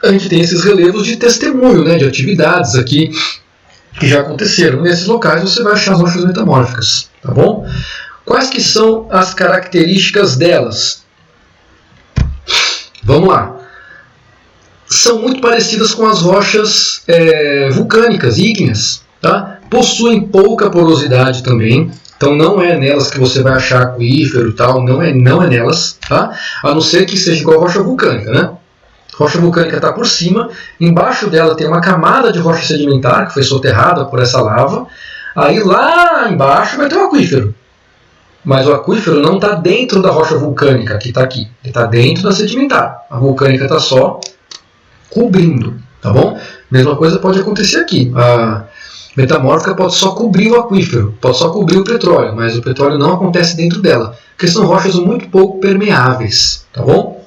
A gente tem esses relevos de testemunho, né, de atividades aqui que já aconteceram. Nesses locais você vai achar as rochas metamórficas, tá bom? Quais que são as características delas? Vamos lá. São muito parecidas com as rochas vulcânicas, ígneas, tá? Possuem pouca porosidade também. Então não é nelas que você vai achar aquífero e tal, não é nelas, tá? A não ser que seja igual a rocha vulcânica, né? A rocha vulcânica está por cima, embaixo dela tem uma camada de rocha sedimentar que foi soterrada por essa lava, aí lá embaixo vai ter um aquífero. Mas o aquífero não está dentro da rocha vulcânica, que está aqui, ele está dentro da sedimentar. A vulcânica está só cobrindo, tá bom? Mesma coisa pode acontecer aqui. A metamórfica pode só cobrir o aquífero, pode só cobrir o petróleo, mas o petróleo não acontece dentro dela, porque são rochas muito pouco permeáveis, tá bom?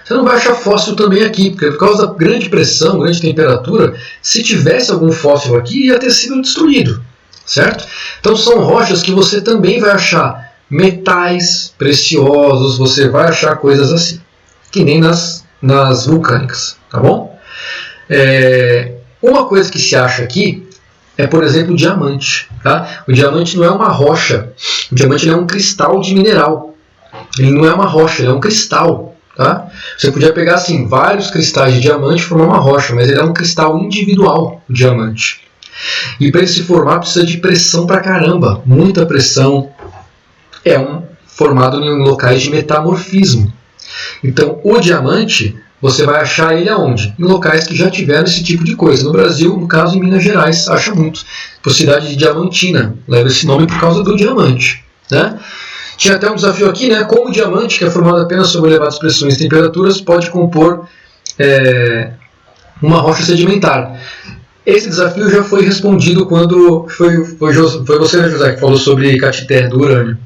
Você não vai achar fóssil também aqui, porque por causa da grande pressão, grande temperatura, se tivesse algum fóssil aqui, ia ter sido destruído, certo? Então são rochas que você também vai achar metais preciosos, você vai achar coisas assim, que nem nas vulcânicas, tá bom? Uma coisa que se acha aqui é, por exemplo, o diamante. Tá? O diamante não é uma rocha, o diamante é um cristal de mineral. Ele não é uma rocha, ele é um cristal. Tá? Você podia pegar assim, vários cristais de diamante e formar uma rocha, mas ele é um cristal individual, o diamante. E para ele se formar precisa de pressão pra caramba, muita pressão, é formado em locais de metamorfismo. Então, o diamante, você vai achar ele aonde? Em locais que já tiveram esse tipo de coisa. No Brasil, no caso, em Minas Gerais, acha muito. A cidade de Diamantina leva esse nome por causa do diamante, né? Tinha até um desafio aqui, né? Como o diamante, que é formado apenas sob elevadas pressões e temperaturas, pode compor uma rocha sedimentar. Esse desafio já foi respondido quando foi você, José, que falou sobre Caxité, do urânio.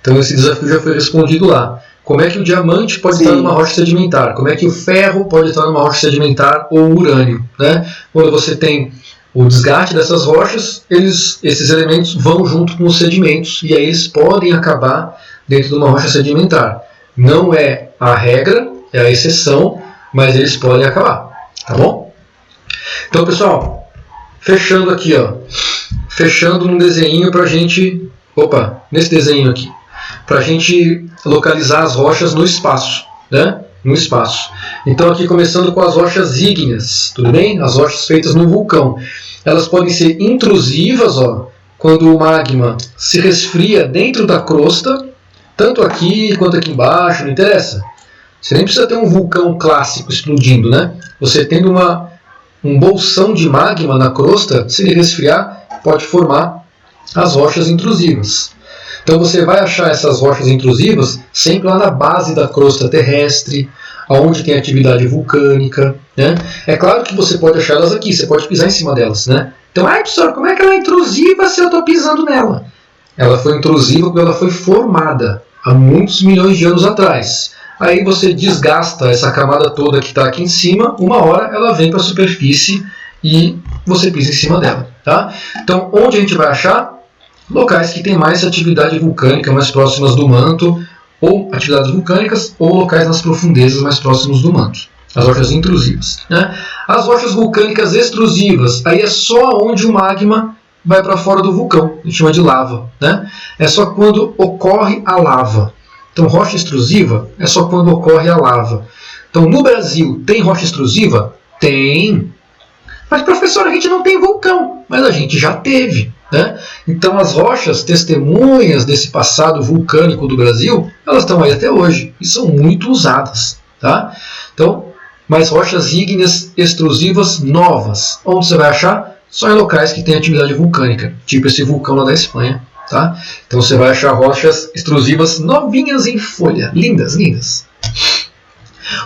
Então esse desafio já foi respondido lá. Como é que o diamante pode estar numa rocha sedimentar? Como é que o ferro pode estar numa rocha sedimentar ou o urânio? Né? Quando você tem o desgaste dessas rochas, esses elementos vão junto com os sedimentos e aí eles podem acabar dentro de uma rocha sedimentar. Não é a regra, é a exceção, mas eles podem acabar. Tá bom? Então, pessoal, fechando aqui, ó, fechando num desenho para a gente, nesse desenho aqui, para a gente localizar as rochas no espaço, né? No espaço. Então, aqui começando com as rochas ígneas, tudo bem? As rochas feitas no vulcão. Elas podem ser intrusivas, ó, quando o magma se resfria dentro da crosta, tanto aqui quanto aqui embaixo, não interessa. Você nem precisa ter um vulcão clássico explodindo, né? Você tendo um bolsão de magma na crosta, se ele resfriar, pode formar as rochas intrusivas. Então você vai achar essas rochas intrusivas sempre lá na base da crosta terrestre, onde tem atividade vulcânica, né? É claro que você pode achar elas aqui, você pode pisar em cima delas, né? Então, professor, como é que ela é intrusiva se eu estou pisando nela? Ela foi intrusiva porque ela foi formada há muitos milhões de anos atrás. Aí você desgasta essa camada toda que está aqui em cima, uma hora ela vem para a superfície e você pisa em cima dela. Tá? Então, onde a gente vai achar? Locais que têm mais atividade vulcânica, mais próximas do manto, ou atividades vulcânicas, ou locais nas profundezas mais próximos do manto. As rochas intrusivas. Né? As rochas vulcânicas extrusivas, aí é só onde o magma vai para fora do vulcão, a gente chama de lava. Né? É só quando ocorre a lava. Então, rocha extrusiva é só quando ocorre a lava. Então, no Brasil, tem rocha extrusiva? Tem. Mas, professor, a gente não tem vulcão. Mas a gente já teve. Né? Então, as rochas testemunhas desse passado vulcânico do Brasil, elas estão aí até hoje. E são muito usadas. Tá? Então, mas rochas ígneas extrusivas novas. Onde você vai achar? Só em locais que tem atividade vulcânica. Tipo esse vulcão lá da Espanha. Tá? Então você vai achar rochas extrusivas novinhas em folha. Lindas, lindas.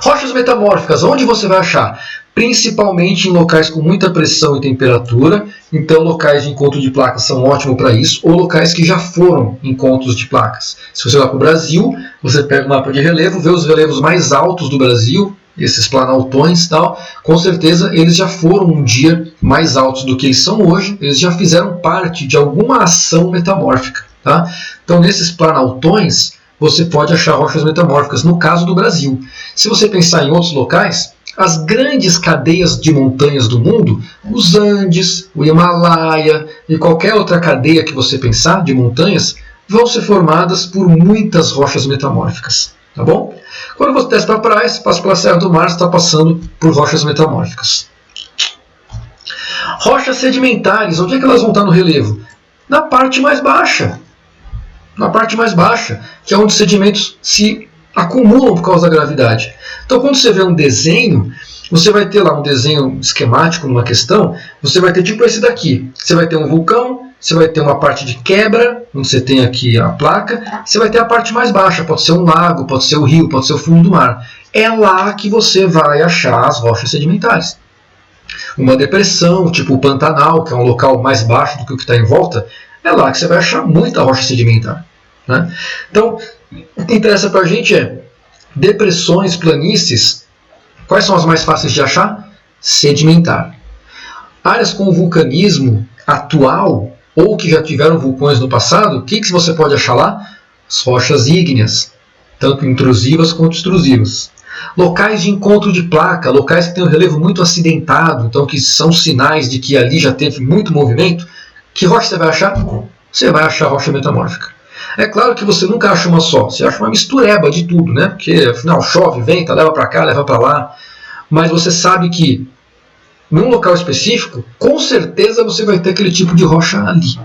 Rochas metamórficas, onde você vai achar? Principalmente em locais com muita pressão e temperatura. Então locais de encontro de placas são ótimos para isso. Ou locais que já foram encontros de placas. Se você vai para o Brasil, você pega o mapa de relevo, vê os relevos mais altos do Brasil, esses planaltões e tal, com certeza eles já foram um dia mais altos do que eles são hoje, eles já fizeram parte de alguma ação metamórfica. Tá? Então nesses planaltões você pode achar rochas metamórficas, no caso do Brasil. Se você pensar em outros locais, as grandes cadeias de montanhas do mundo, os Andes, o Himalaia e qualquer outra cadeia que você pensar de montanhas, vão ser formadas por muitas rochas metamórficas. Tá bom? Quando você desce para a praia, você passa pela Serra do Mar, você está passando por rochas metamórficas. Rochas sedimentares, onde é que elas vão estar no relevo? Na parte mais baixa. Na parte mais baixa, que é onde os sedimentos se acumulam por causa da gravidade. Então, quando você vê um desenho, você vai ter lá um desenho esquemático numa questão, você vai ter tipo esse daqui. Você vai ter um vulcão, você vai ter uma parte de quebra, onde você tem aqui a placa, você vai ter a parte mais baixa, pode ser um lago, pode ser o rio, pode ser o fundo do mar. É lá que você vai achar as rochas sedimentares. Uma depressão, tipo o Pantanal, que é um local mais baixo do que o que está em volta, é lá que você vai achar muita rocha sedimentar. Né? Então, o que interessa para a gente é depressões, planícies. Quais são as mais fáceis de achar? Sedimentar. Áreas com vulcanismo atual, ou que já tiveram vulcões no passado, o que você pode achar lá? As rochas ígneas, tanto intrusivas quanto extrusivas. Locais de encontro de placa, locais que têm um relevo muito acidentado, então que são sinais de que ali já teve muito movimento. Que rocha você vai achar? Você vai achar rocha metamórfica. É claro que você nunca acha uma só, você acha uma mistureba de tudo, né? Porque afinal chove, venta, leva para cá, leva para lá. Mas você sabe que num local específico, com certeza você vai ter aquele tipo de rocha ali.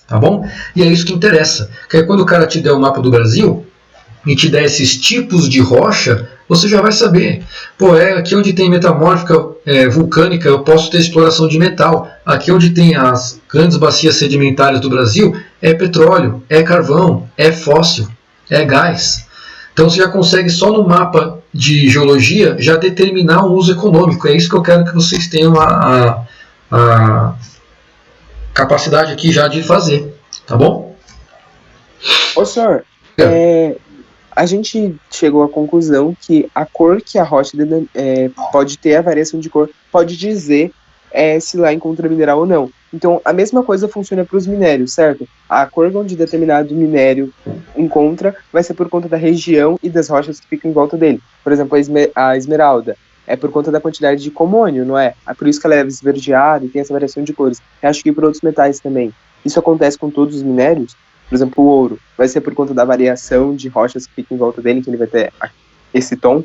Tá bom? E é isso que interessa. Que é quando o cara te der o mapa do Brasil e te der esses tipos de rocha, você já vai saber. Pô, aqui onde tem metamórfica vulcânica, eu posso ter exploração de metal. Aqui onde tem as grandes bacias sedimentares do Brasil, é petróleo, é carvão, é fóssil, é gás. Então você já consegue só no mapa de geologia já determinar um uso econômico. É isso que eu quero que vocês tenham a capacidade aqui já de fazer. Tá bom? Ô senhor, a gente chegou à conclusão que a cor que a rocha pode ter, a variação de cor, pode dizer se lá encontra mineral ou não. Então, a mesma coisa funciona para os minérios, certo? A cor onde determinado minério encontra vai ser por conta da região e das rochas que ficam em volta dele. Por exemplo, a esmeralda é por conta da quantidade de comônio, não é? É por isso que ela é esverdeada e tem essa variação de cores. Eu acho que para outros metais também. Isso acontece com todos os minérios? Por exemplo, o ouro vai ser por conta da variação de rochas que ficam em volta dele, que ele vai ter esse tom?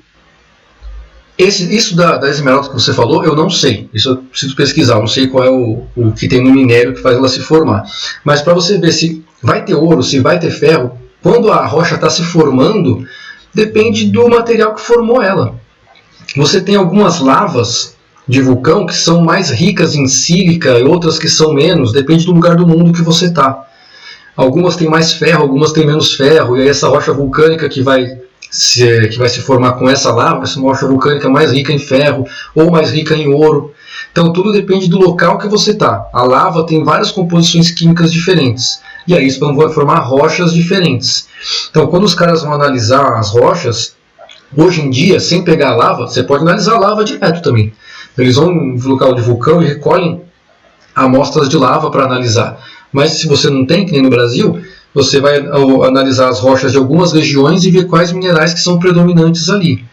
Isso da esmeralda que você falou, eu não sei. Isso eu preciso pesquisar. Eu não sei qual é o que tem no minério que faz ela se formar. Mas para você ver se vai ter ouro, se vai ter ferro, quando a rocha está se formando, depende do material que formou ela. Você tem algumas lavas de vulcão que são mais ricas em sílica e outras que são menos. Depende do lugar do mundo que você está. Algumas têm mais ferro, algumas têm menos ferro. E aí essa rocha vulcânica que vai se formar com essa lava, vai ser uma rocha vulcânica mais rica em ferro ou mais rica em ouro. Então tudo depende do local que você está. A lava tem várias composições químicas diferentes. E aí isso vai formar rochas diferentes. Então quando os caras vão analisar as rochas, hoje em dia, sem pegar a lava, você pode analisar a lava direto também. Eles vão no local de vulcão e recolhem amostras de lava para analisar. Mas se você não tem, que nem no Brasil, você vai analisar as rochas de algumas regiões e ver quais minerais que são predominantes ali.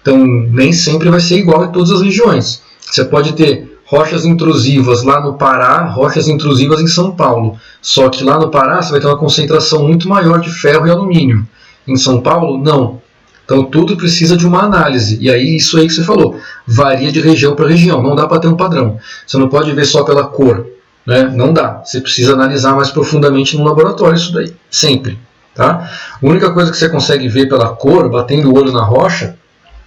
Então, nem sempre vai ser igual em todas as regiões. Você pode ter rochas intrusivas lá no Pará, rochas intrusivas em São Paulo. Só que lá no Pará você vai ter uma concentração muito maior de ferro e alumínio. Em São Paulo, não. Então, tudo precisa de uma análise. E aí, isso aí que você falou, varia de região para região. Não dá para ter um padrão. Você não pode ver só pela cor. Né? Não dá. Você precisa analisar mais profundamente no laboratório isso daí. Sempre. Tá? A única coisa que você consegue ver pela cor, batendo o olho na rocha,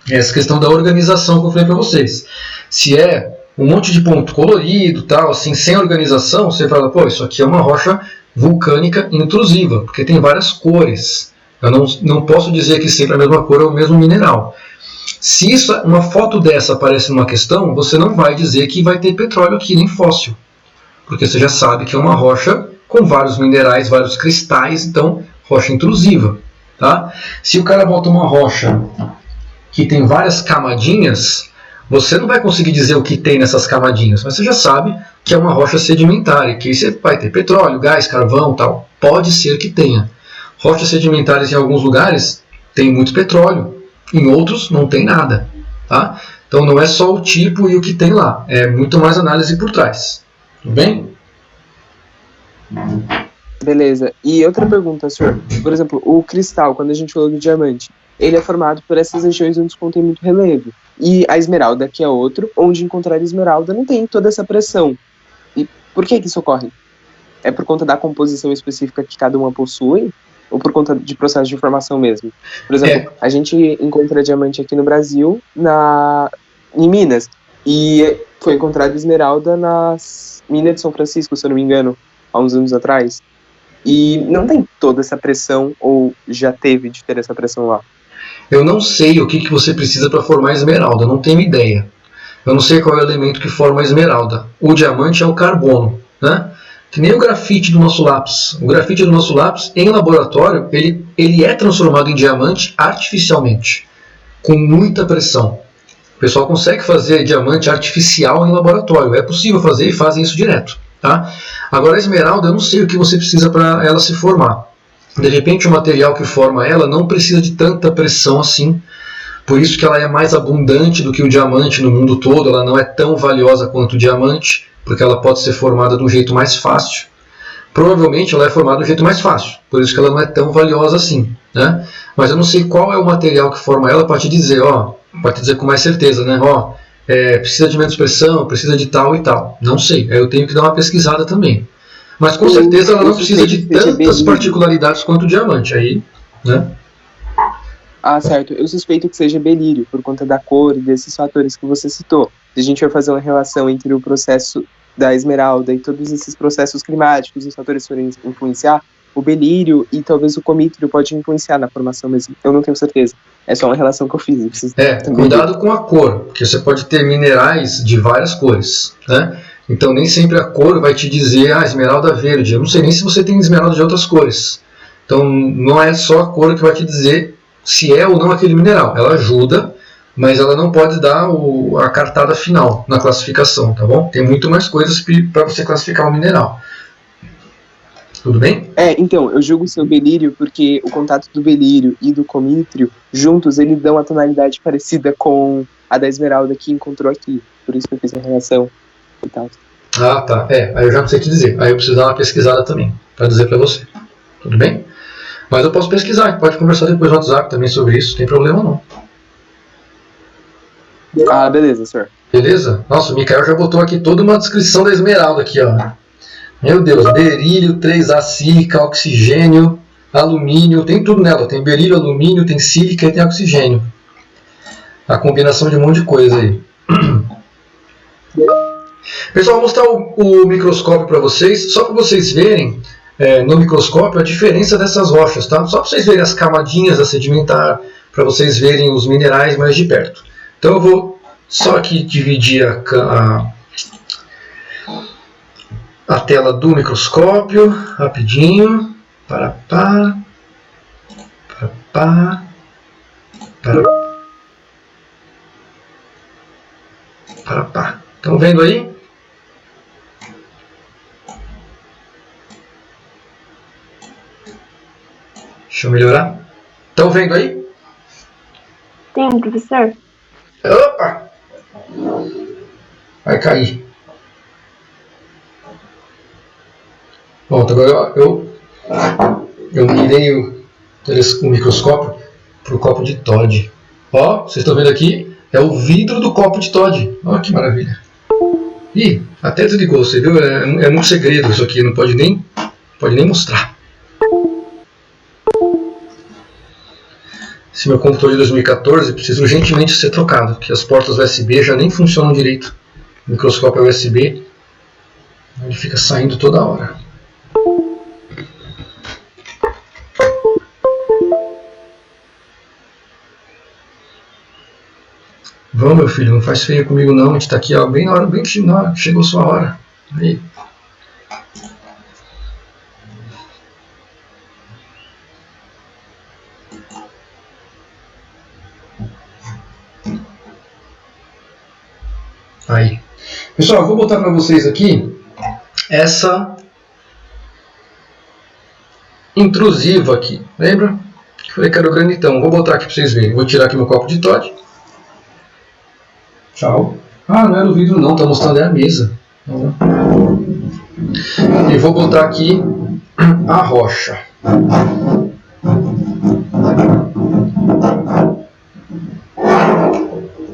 é essa questão da organização que eu falei para vocês. Se é um monte de ponto colorido, tal, assim, sem organização, você fala, pô, isso aqui é uma rocha vulcânica intrusiva, porque tem várias cores. Eu não posso dizer que sempre a mesma cor é o mesmo mineral. Se uma foto dessa aparece numa questão, você não vai dizer que vai ter petróleo aqui, nem fóssil. Porque você já sabe que é uma rocha com vários minerais, vários cristais, então rocha intrusiva. Tá? Se o cara bota uma rocha que tem várias camadinhas, você não vai conseguir dizer o que tem nessas camadinhas, mas você já sabe que é uma rocha sedimentar, e que aí você vai ter petróleo, gás, carvão, tal. Pode ser que tenha. Rochas sedimentares em alguns lugares tem muito petróleo, em outros não tem nada. Tá? Então não é só o tipo e o que tem lá, é muito mais análise por trás. Tudo bem? Beleza. E outra pergunta, senhor. Por exemplo, o cristal, quando a gente falou do diamante, ele é formado por essas regiões onde contém muito relevo. E a esmeralda, que é outro, onde encontrar a esmeralda não tem toda essa pressão. E por que isso ocorre? É por conta da composição específica que cada uma possui? Ou por conta de processo de formação mesmo? Por exemplo, a gente encontra diamante aqui no Brasil, em Minas. E foi encontrada esmeralda nas minas de São Francisco, se eu não me engano, há uns anos atrás. E não tem toda essa pressão, ou já teve de ter essa pressão lá? Eu não sei o que você precisa para formar esmeralda, não tenho ideia. Eu não sei qual é o elemento que forma a esmeralda. O diamante é o carbono, né? Que nem o grafite do nosso lápis. O grafite do nosso lápis, em laboratório, ele é transformado em diamante artificialmente, com muita pressão. O pessoal consegue fazer diamante artificial em laboratório. É possível fazer e fazem isso direto. Tá? Agora a esmeralda, eu não sei o que você precisa para ela se formar. De repente o material que forma ela não precisa de tanta pressão assim. Por isso que ela é mais abundante do que o diamante no mundo todo. Ela não é tão valiosa quanto o diamante, porque ela pode ser formada de um jeito mais fácil. Provavelmente ela é formada de um jeito mais fácil. Por isso que ela não é tão valiosa assim. Né? Mas eu não sei qual é o material que forma ela para te dizer, pode dizer com mais certeza, né? Precisa de menos pressão, precisa de tal e tal. Não sei, eu tenho que dar uma pesquisada também. Mas com certeza ela não Eu precisa de suspeito que seja tantas berílio. particularidades quanto o diamante. Aí, né? Ah, certo. Eu suspeito que seja berílio, por conta da cor e desses fatores que você citou. Se a gente vai fazer uma relação entre o processo da esmeralda e todos esses processos climáticos, os fatores forem influenciar, o berílio e talvez o comítrio pode influenciar na formação mesmo. Eu não tenho certeza. É só uma relação que eu fiz. Preciso também Cuidado com a cor, porque você pode ter minerais de várias cores, né? Então nem sempre a cor vai te dizer, esmeralda verde. Eu não sei nem se você tem esmeralda de outras cores. Então não é só a cor que vai te dizer se é ou não aquele mineral. Ela ajuda, mas ela não pode dar a cartada final na classificação, tá bom? Tem muito mais coisas para você classificar o mineral. Tudo bem? Então, eu julgo ser o berílio porque o contato do berílio e do comítrio, juntos, eles dão a tonalidade parecida com a da esmeralda que encontrou aqui. Por isso que eu fiz a relação e tal. Ah, tá. Aí eu já não sei te dizer. Aí eu preciso dar uma pesquisada também, para dizer para você. Tudo bem? Mas eu posso pesquisar, pode conversar depois no WhatsApp também sobre isso, não tem problema não. Ah, beleza, senhor. Beleza? Nossa, o Mikael já botou aqui toda uma descrição da esmeralda aqui, ó. Meu Deus, berílio, 3A sílica, oxigênio, alumínio, tem tudo nela. Tem berílio, alumínio, tem sílica e tem oxigênio. A combinação de um monte de coisa aí. Pessoal, vou mostrar o microscópio para vocês, só para vocês verem no microscópio a diferença dessas rochas, tá? Só para vocês verem as camadinhas da sedimentar, para vocês verem os minerais mais de perto. Então eu vou só aqui dividir a tela do microscópio, rapidinho. Para. Estão vendo aí? Deixa eu melhorar. Estão vendo aí? Sim, professor. Opa! Vai cair. Bom, agora eu mirei o microscópio para o copo de Todd. Ó, vocês estão vendo aqui? É o vidro do copo de Todd. Olha que maravilha. Ih, até desligou, você viu? É muito segredo isso aqui, não pode nem mostrar. Esse meu computador de 2014 precisa urgentemente ser trocado, porque as portas USB já nem funcionam direito. O microscópio é USB, ele fica saindo toda hora. Vamos, meu filho, não faz feio comigo não, a gente está aqui ó, bem na hora que chegou a sua hora. Aí. Aí. Pessoal, eu vou botar para vocês aqui essa intrusiva aqui. Lembra? Eu falei que era o granitão. Vou botar aqui para vocês verem. Vou tirar aqui meu copo de Todd. Tchau. Ah, não era o vidro não, tá mostrando é a mesa. E vou botar aqui a rocha.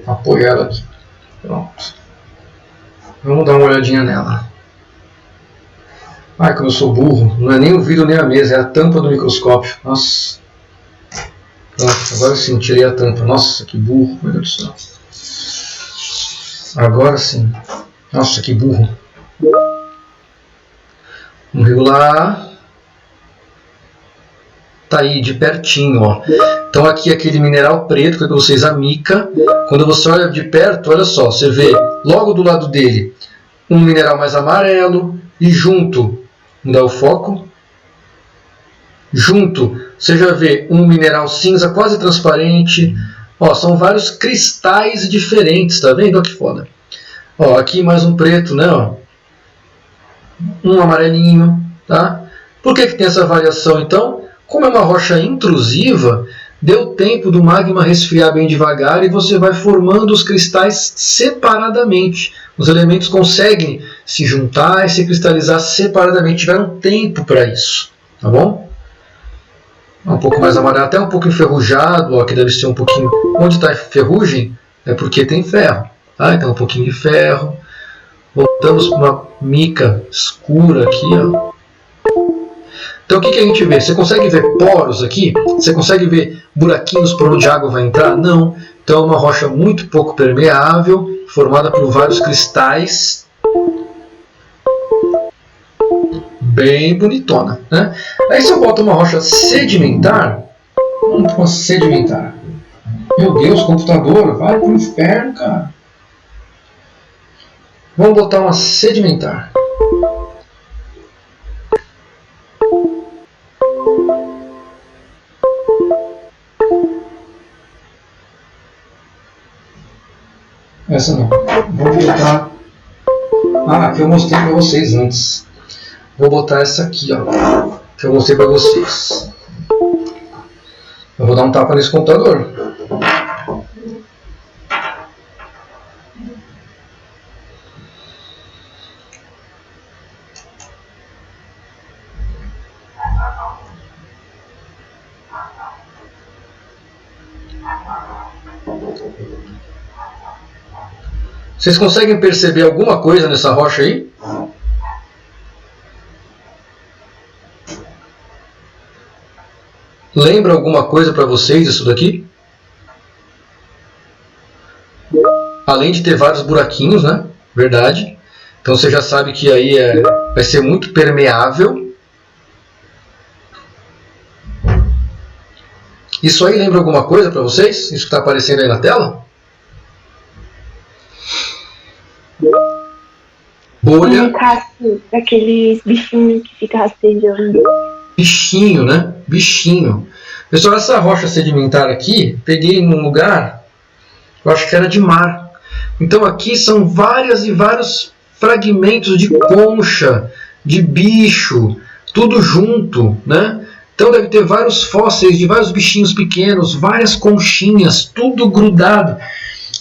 Apoiar ela aqui. Pronto. Vamos dar uma olhadinha nela. Ai, como eu sou burro. Não é nem o vidro nem a mesa, é a tampa do microscópio. Nossa. Pronto, agora sim, tirei a tampa. Nossa, que burro, meu Deus do céu. Agora sim. Nossa, que burro. Vamos regular. Tá aí, de pertinho, ó. Então aqui aquele mineral preto, que é para vocês a mica. Quando você olha de perto, olha só, você vê logo do lado dele um mineral mais amarelo e junto, vamos dar o foco. Junto, você já vê um mineral cinza quase transparente. Ó, são vários cristais diferentes, tá vendo? Olha que foda. Ó, aqui mais um preto, né? Ó. Um amarelinho, tá? Por que tem essa variação então? Como é uma rocha intrusiva, deu tempo do magma resfriar bem devagar e você vai formando os cristais separadamente. Os elementos conseguem se juntar e se cristalizar separadamente. Tiveram tempo para isso, tá bom? Um pouco mais amarelo, até um pouco enferrujado, ó, que deve ser um pouquinho... Onde está a ferrugem é porque tem ferro, tá? Então um pouquinho de ferro. Voltamos para uma mica escura aqui, ó. Então o que a gente vê? Você consegue ver poros aqui? Você consegue ver buraquinhos por onde a água vai entrar? Não. Então é uma rocha muito pouco permeável, formada por vários cristais. Bem bonitona, né? Aí se eu boto uma rocha sedimentar, vamos para uma sedimentar. Meu Deus, computador, vai pro inferno, cara. Vamos botar uma sedimentar. Essa não. Vou botar. Ah, que eu mostrei para vocês antes. Vou botar essa aqui, ó. Que eu mostrei para vocês. Eu vou dar um tapa nesse computador. Vocês conseguem perceber alguma coisa nessa rocha aí? Lembra alguma coisa para vocês isso daqui? Além de ter vários buraquinhos, né? Verdade. Então você já sabe que aí vai ser muito permeável. Isso aí lembra alguma coisa para vocês? Isso que está aparecendo aí na tela? Bolha. Um casco daqueles bichinhos que fica rastejando. Bichinho, né? Bichinho. Pessoal, essa rocha sedimentar aqui, peguei num lugar, eu acho que era de mar. Então aqui são várias e vários fragmentos de concha, de bicho, tudo junto, né? Então deve ter vários fósseis de vários bichinhos pequenos, várias conchinhas, tudo grudado.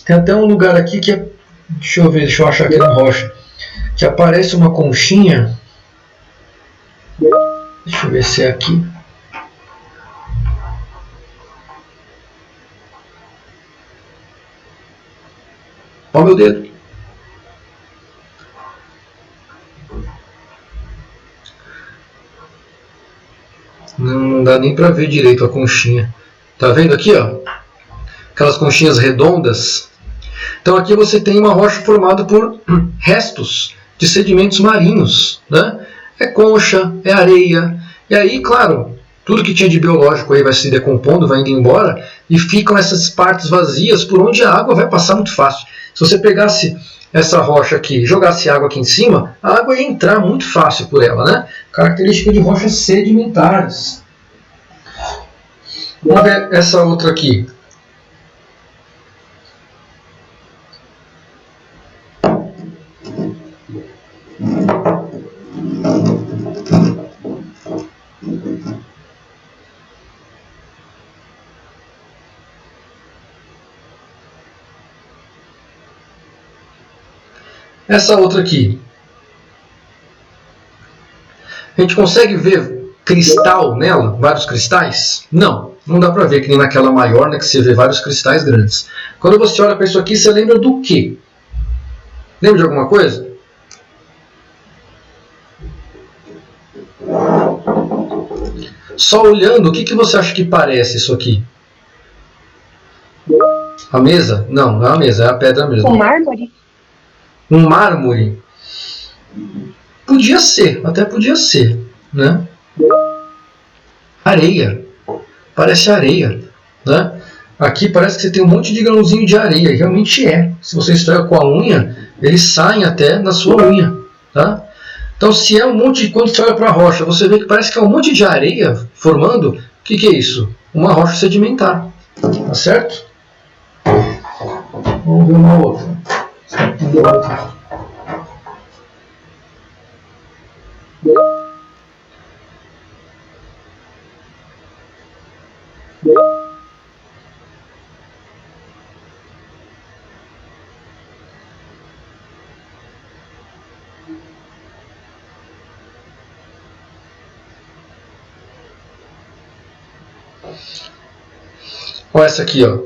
Tem até um lugar aqui que é... Deixa eu ver, deixa eu achar aqui na rocha. Que aparece uma conchinha. Deixa eu ver se é aqui. Olha o meu dedo. Não dá nem para ver direito a conchinha. Tá vendo aqui, ó? Aquelas conchinhas redondas. Então aqui você tem uma rocha formada por restos de sedimentos marinhos, né? É concha, é areia. E aí, claro, tudo que tinha de biológico aí vai se decompondo, vai indo embora, e ficam essas partes vazias por onde a água vai passar muito fácil. Se você pegasse essa rocha aqui e jogasse água aqui em cima, a água ia entrar muito fácil por ela, né? Característica de rochas sedimentares. Vamos ver essa outra aqui. Essa outra aqui. A gente consegue ver cristal nela? Vários cristais? Não, não dá para ver que nem naquela maior, né, que você vê vários cristais grandes. Quando você olha para isso aqui, você lembra do quê? Lembra de alguma coisa? Só olhando, o que você acha que parece isso aqui? A mesa? Não, não é a mesa, é a pedra mesmo. Com mármore? Um mármore? Podia ser, até podia ser, né? Areia. Parece areia, né? Aqui parece que você tem um monte de grãozinho de areia, e realmente é. Se você esfrega com a unha, eles saem até na sua unha, tá? Então se é um monte, quando você olha para a rocha, você vê que parece que é um monte de areia formando, o que é isso? Uma rocha sedimentar, tá certo? Vamos ver uma outra. Olha essa aqui, ó.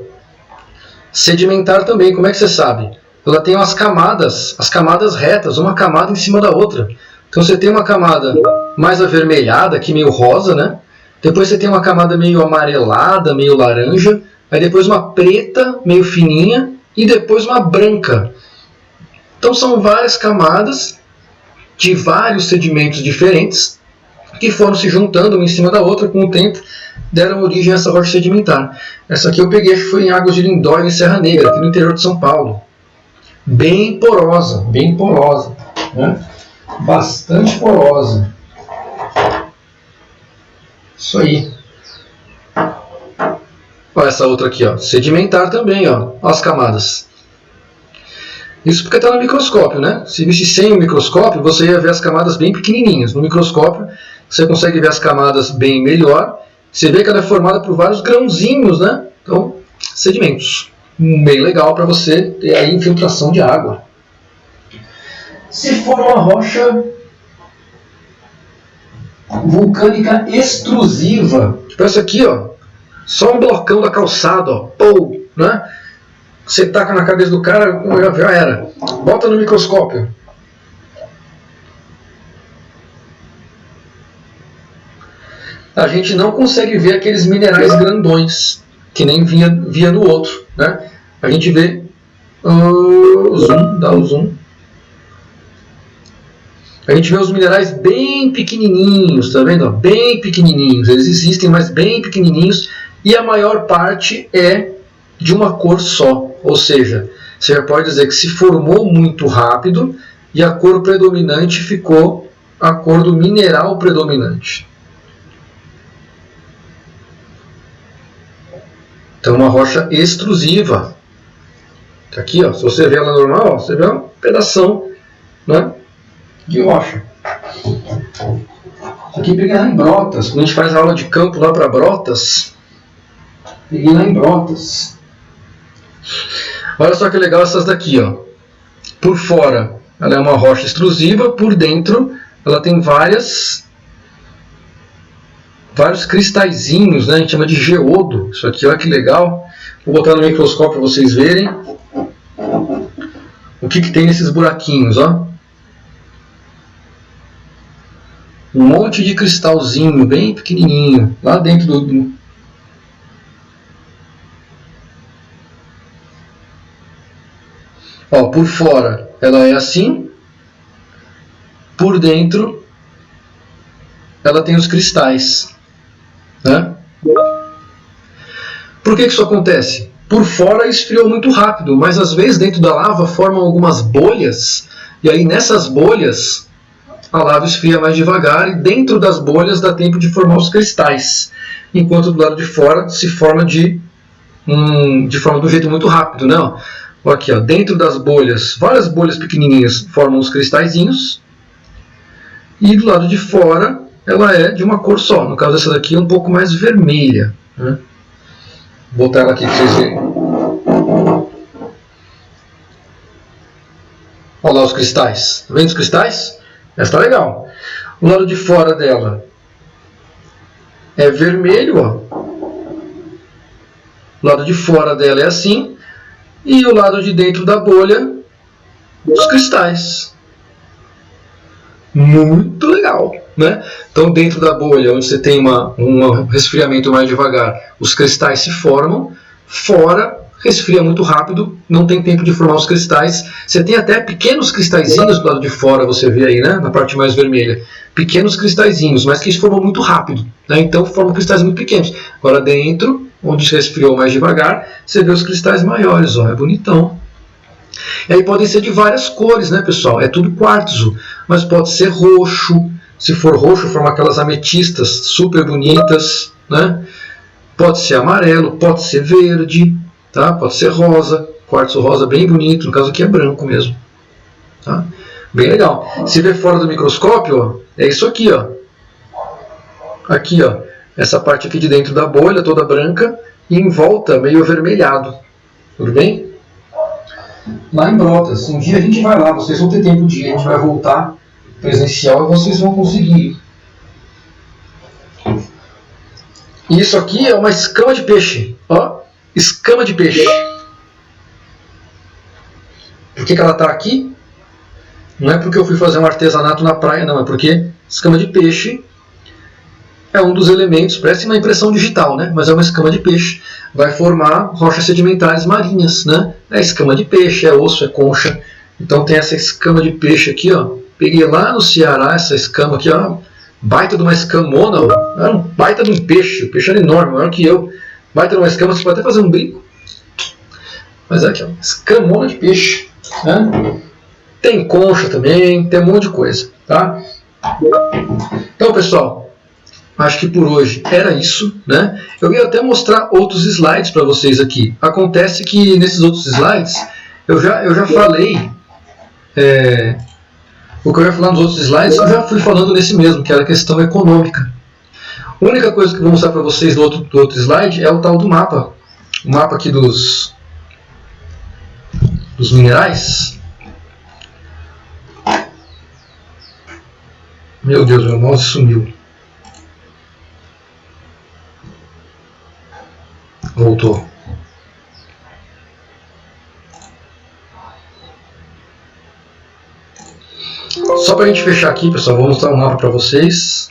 Sedimentar também, como é que você sabe? Ela tem as camadas retas, uma camada em cima da outra. Então você tem uma camada mais avermelhada, aqui meio rosa, né? Depois você tem uma camada meio amarelada, meio laranja. Aí depois uma preta, meio fininha. E depois uma branca. Então são várias camadas de vários sedimentos diferentes que foram se juntando uma em cima da outra com o tempo, deram origem a essa rocha sedimentar. Essa aqui eu peguei, acho que foi em Águas de Lindóia, em Serra Negra, aqui no interior de São Paulo. Bem porosa, né? Bastante porosa. Isso aí. Olha essa outra aqui, ó, sedimentar também, ó, as camadas. Isso porque está no microscópio, né? Se visse sem o microscópio, você ia ver as camadas bem pequenininhas. No microscópio, você consegue ver as camadas bem melhor. Você vê que ela é formada por vários grãozinhos, né? Então, sedimentos. Bem legal para você ter aí infiltração de água. Se for uma rocha vulcânica extrusiva, tipo essa aqui, ó, só um blocão da calçada, ó, pô, né? Você taca na cabeça do cara, já era. Bota no microscópio. A gente não consegue ver aqueles minerais grandões, que nem via no outro, né? A gente vê zoom, dá o zoom. A gente vê os minerais bem pequenininhos, tá vendo? Bem pequenininhos. Eles existem, mas bem pequenininhos. E a maior parte é de uma cor só. Ou seja, você já pode dizer que se formou muito rápido e a cor predominante ficou a cor do mineral predominante. Então, uma rocha extrusiva. Aqui, ó, se você vê ela normal, ó, você vê um pedação, né, de rocha. Isso aqui peguei lá em Brotas. Quando a gente faz a aula de campo lá para Brotas, peguei lá em Brotas. Olha só que legal essas daqui, ó. Por fora ela é uma rocha extrusiva, por dentro ela tem vários cristalzinhos, né? A gente chama de geodo. Isso aqui, olha que legal. Vou botar no microscópio para vocês verem o que tem nesses buraquinhos, ó. Um monte de cristalzinho bem pequenininho lá dentro do... Ó, por fora ela é assim, por dentro ela tem os cristais, né? Por que isso acontece? Por fora esfriou muito rápido, mas às vezes dentro da lava formam algumas bolhas, e aí nessas bolhas a lava esfria mais devagar, e dentro das bolhas dá tempo de formar os cristais, enquanto do lado de fora se forma de um jeito muito rápido, né? Aqui, ó, dentro das bolhas, várias bolhas pequenininhas formam os cristalzinhos, e do lado de fora ela é de uma cor só. No caso dessa daqui é um pouco mais vermelha, né? Vou botar ela aqui para vocês verem. Olha lá os cristais. Tá vendo os cristais? Essa tá legal. O lado de fora dela é vermelho, ó. O lado de fora dela é assim. E o lado de dentro da bolha, os cristais. Muito legal, né? Então, dentro da bolha, onde você tem um resfriamento mais devagar, os cristais se formam. Fora, resfria muito rápido, não tem tempo de formar os cristais. Você tem até pequenos cristalzinhos do lado de fora, você vê aí, né? Na parte mais vermelha. Pequenos cristalzinhos, mas que se formam muito rápido, né? Então, formam cristais muito pequenos. Agora, dentro, onde se resfriou mais devagar, você vê os cristais maiores, ó, é bonitão. E aí podem ser de várias cores, né, pessoal? É tudo quartzo, mas pode ser roxo. Se for roxo, forma aquelas ametistas super bonitas, né? Pode ser amarelo, pode ser verde, tá? Pode ser rosa, quartzo rosa bem bonito, no caso aqui é branco mesmo, tá? Bem legal. Se ver fora do microscópio, ó, é isso aqui, ó. Aqui, ó. Essa parte aqui de dentro da bolha, toda branca, e em volta meio avermelhado. Tudo bem? Lá em Brotas. Um dia a gente vai lá, vocês vão ter tempo de ir, a gente vai voltar presencial e vocês vão conseguir. E isso aqui é uma escama de peixe. Ó, escama de peixe. Por que ela está aqui? Não é porque eu fui fazer um artesanato na praia, não. É porque escama de peixe é um dos elementos, parece uma impressão digital, né? Mas é uma escama de peixe. Vai formar rochas sedimentares marinhas, né? É escama de peixe, é osso, é concha. Então tem essa escama de peixe aqui, ó. Peguei lá no Ceará essa escama aqui, ó. Baita de uma escamona, ó. Era um baita de um peixe. O peixe era enorme, maior que eu. Baita de uma escama, você pode até fazer um brinco. Mas aqui, ó. Escamona de peixe, né? Tem concha também, tem um monte de coisa, tá? Então, pessoal, acho que por hoje era isso, né? Eu ia até mostrar outros slides para vocês aqui. Acontece que nesses outros slides eu já falei o que eu ia falar nos outros slides, eu já fui falando nesse mesmo, que era a questão econômica. A única coisa que eu vou mostrar para vocês do outro slide é o tal do mapa. O mapa aqui dos minerais. Meu Deus, meu mouse sumiu. Voltou. Só para a gente fechar aqui, pessoal, vou mostrar um mapa para vocês.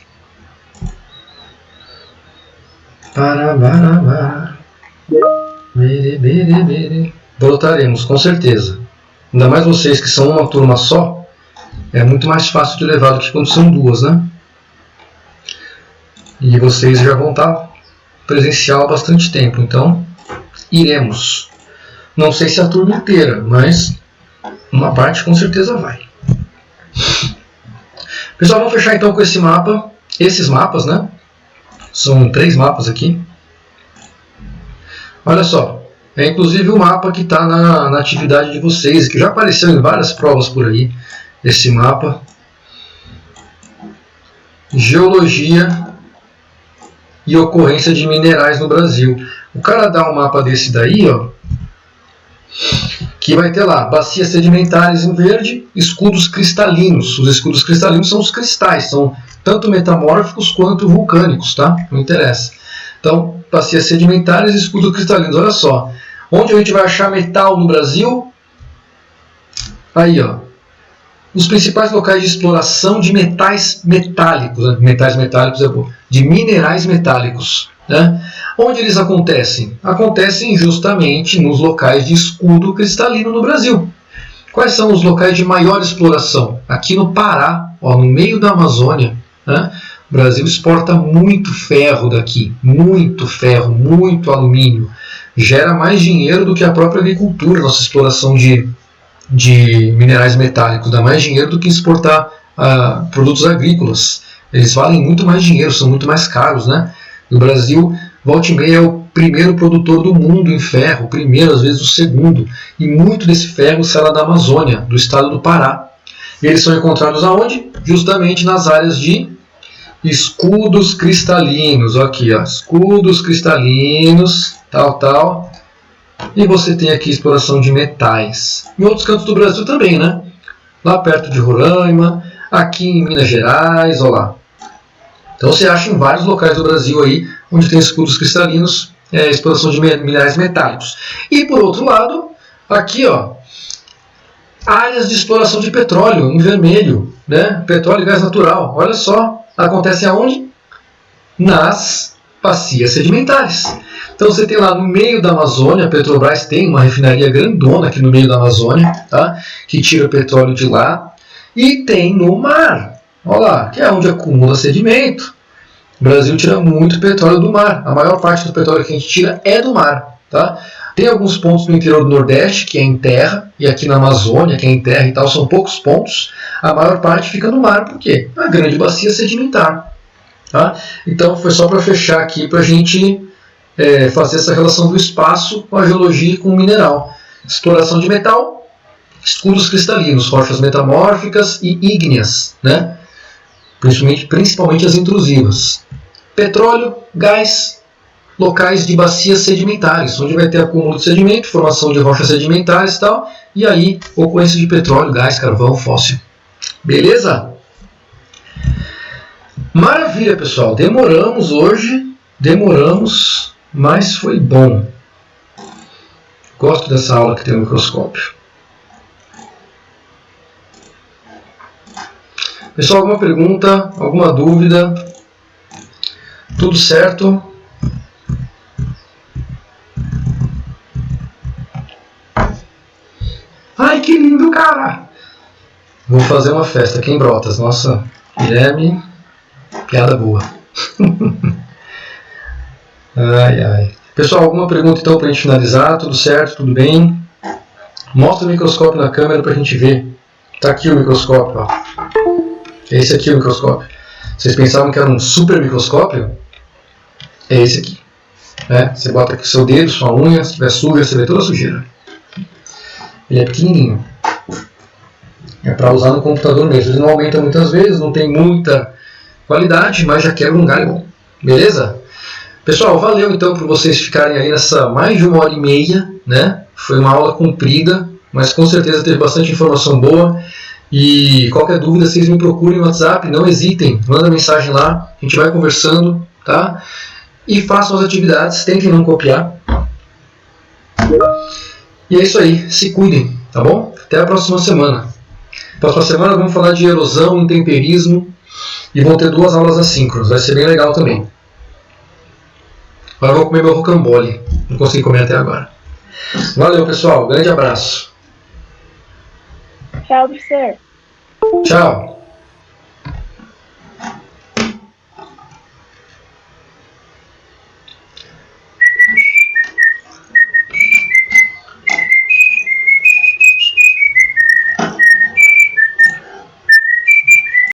Brotaremos, com certeza. Ainda mais vocês que são uma turma só. É muito mais fácil de levar do que quando são duas, né? E vocês já vão estar presencial há bastante tempo, então iremos. Não sei se a turma inteira, mas uma parte com certeza vai. Pessoal, vamos fechar então com esse mapa. Esses mapas, né? São 3 mapas aqui. Olha só. É inclusive o mapa que está na atividade de vocês, que já apareceu em várias provas por aí. Esse mapa. Geologia e ocorrência de minerais no Brasil. O cara dá um mapa desse daí, ó, que vai ter lá bacias sedimentares em verde, escudos cristalinos. Os escudos cristalinos são os cristais, são tanto metamórficos quanto vulcânicos, tá? Não interessa. Então, bacias sedimentares e escudos cristalinos. Olha só, onde a gente vai achar metal no Brasil? Aí, ó. Os principais locais de exploração de metais metálicos, né? Metais metálicos de minerais metálicos, né? Onde eles acontecem? Acontecem justamente nos locais de escudo cristalino no Brasil. Quais são os locais de maior exploração? Aqui no Pará, ó, no meio da Amazônia, né? O Brasil exporta muito ferro daqui, muito ferro, muito alumínio. Gera mais dinheiro do que a própria agricultura, nossa exploração de minerais metálicos. Dá mais dinheiro do que exportar produtos agrícolas. Eles valem muito mais dinheiro, são muito mais caros, né? O Brasil, volta e meia, é o primeiro produtor do mundo em ferro, o primeiro, às vezes o segundo. E muito desse ferro sai lá da Amazônia, do estado do Pará. E eles são encontrados aonde? Justamente nas áreas de escudos cristalinos. Aqui, ó, escudos cristalinos, tal. E você tem aqui exploração de metais. Em outros cantos do Brasil também, né? Lá perto de Roraima, aqui em Minas Gerais, olha lá. Então você acha em vários locais do Brasil aí, onde tem escudos cristalinos, exploração de minerais metálicos. E por outro lado, aqui, ó, áreas de exploração de petróleo, em vermelho, né? Petróleo e gás natural. Olha só, acontece aonde? Nas bacias sedimentares. Então você tem lá no meio da Amazônia, a Petrobras tem uma refinaria grandona aqui no meio da Amazônia, tá? Que tira petróleo de lá. E tem no mar, olha lá, que é onde acumula sedimento. O Brasil tira muito petróleo do mar. A maior parte do petróleo que a gente tira é do mar, tá? Tem alguns pontos no interior do Nordeste, que é em terra, e aqui na Amazônia, que é em terra e tal, são poucos pontos. A maior parte fica no mar, por quê? A grande bacia sedimentar. Tá? Então foi só para fechar aqui, para a gente fazer essa relação do espaço com a geologia e com o mineral. Exploração de metal, escudos cristalinos, rochas metamórficas e ígneas, né? Principalmente as intrusivas. Petróleo, gás, locais de bacias sedimentares, onde vai ter acúmulo de sedimento, formação de rochas sedimentares e tal, e aí ocorrência de petróleo, gás, carvão, fóssil. Beleza? Maravilha, pessoal. Demoramos hoje, mas foi bom. Gosto dessa aula que tem o microscópio. Pessoal, alguma pergunta? Alguma dúvida? Tudo certo? Ai, que lindo, cara! Vou fazer uma festa aqui em Brotas. Nossa, Guilherme, piada boa. Ai, ai. Pessoal, alguma pergunta então para a gente finalizar? Tudo certo? Tudo bem? Mostra o microscópio na câmera para a gente ver. Tá aqui o microscópio, ó. Esse aqui é o microscópio. Vocês pensavam que era um super microscópio? É esse aqui. Né? Você bota aqui o seu dedo, sua unha, se estiver suja, você vê toda a sujeira. Ele é pequenininho. É para usar no computador mesmo. Ele não aumenta muitas vezes, não tem muita qualidade, mas já quebra um galho bom. Beleza? Pessoal, valeu então por vocês ficarem aí nessa mais de 1h30, né? Foi uma aula comprida, mas com certeza teve bastante informação boa. E qualquer dúvida, vocês me procurem no WhatsApp, não hesitem, manda mensagem lá, a gente vai conversando, tá? E façam as atividades, tentem não copiar. E é isso aí, se cuidem, tá bom? Até a próxima semana. Próxima semana vamos falar de erosão, intemperismo e vão ter 2 aulas assíncronas, vai ser bem legal também. Agora eu vou comer meu rocambole, não consegui comer até agora. Valeu, pessoal, grande abraço. Tchau, professor. Tchau.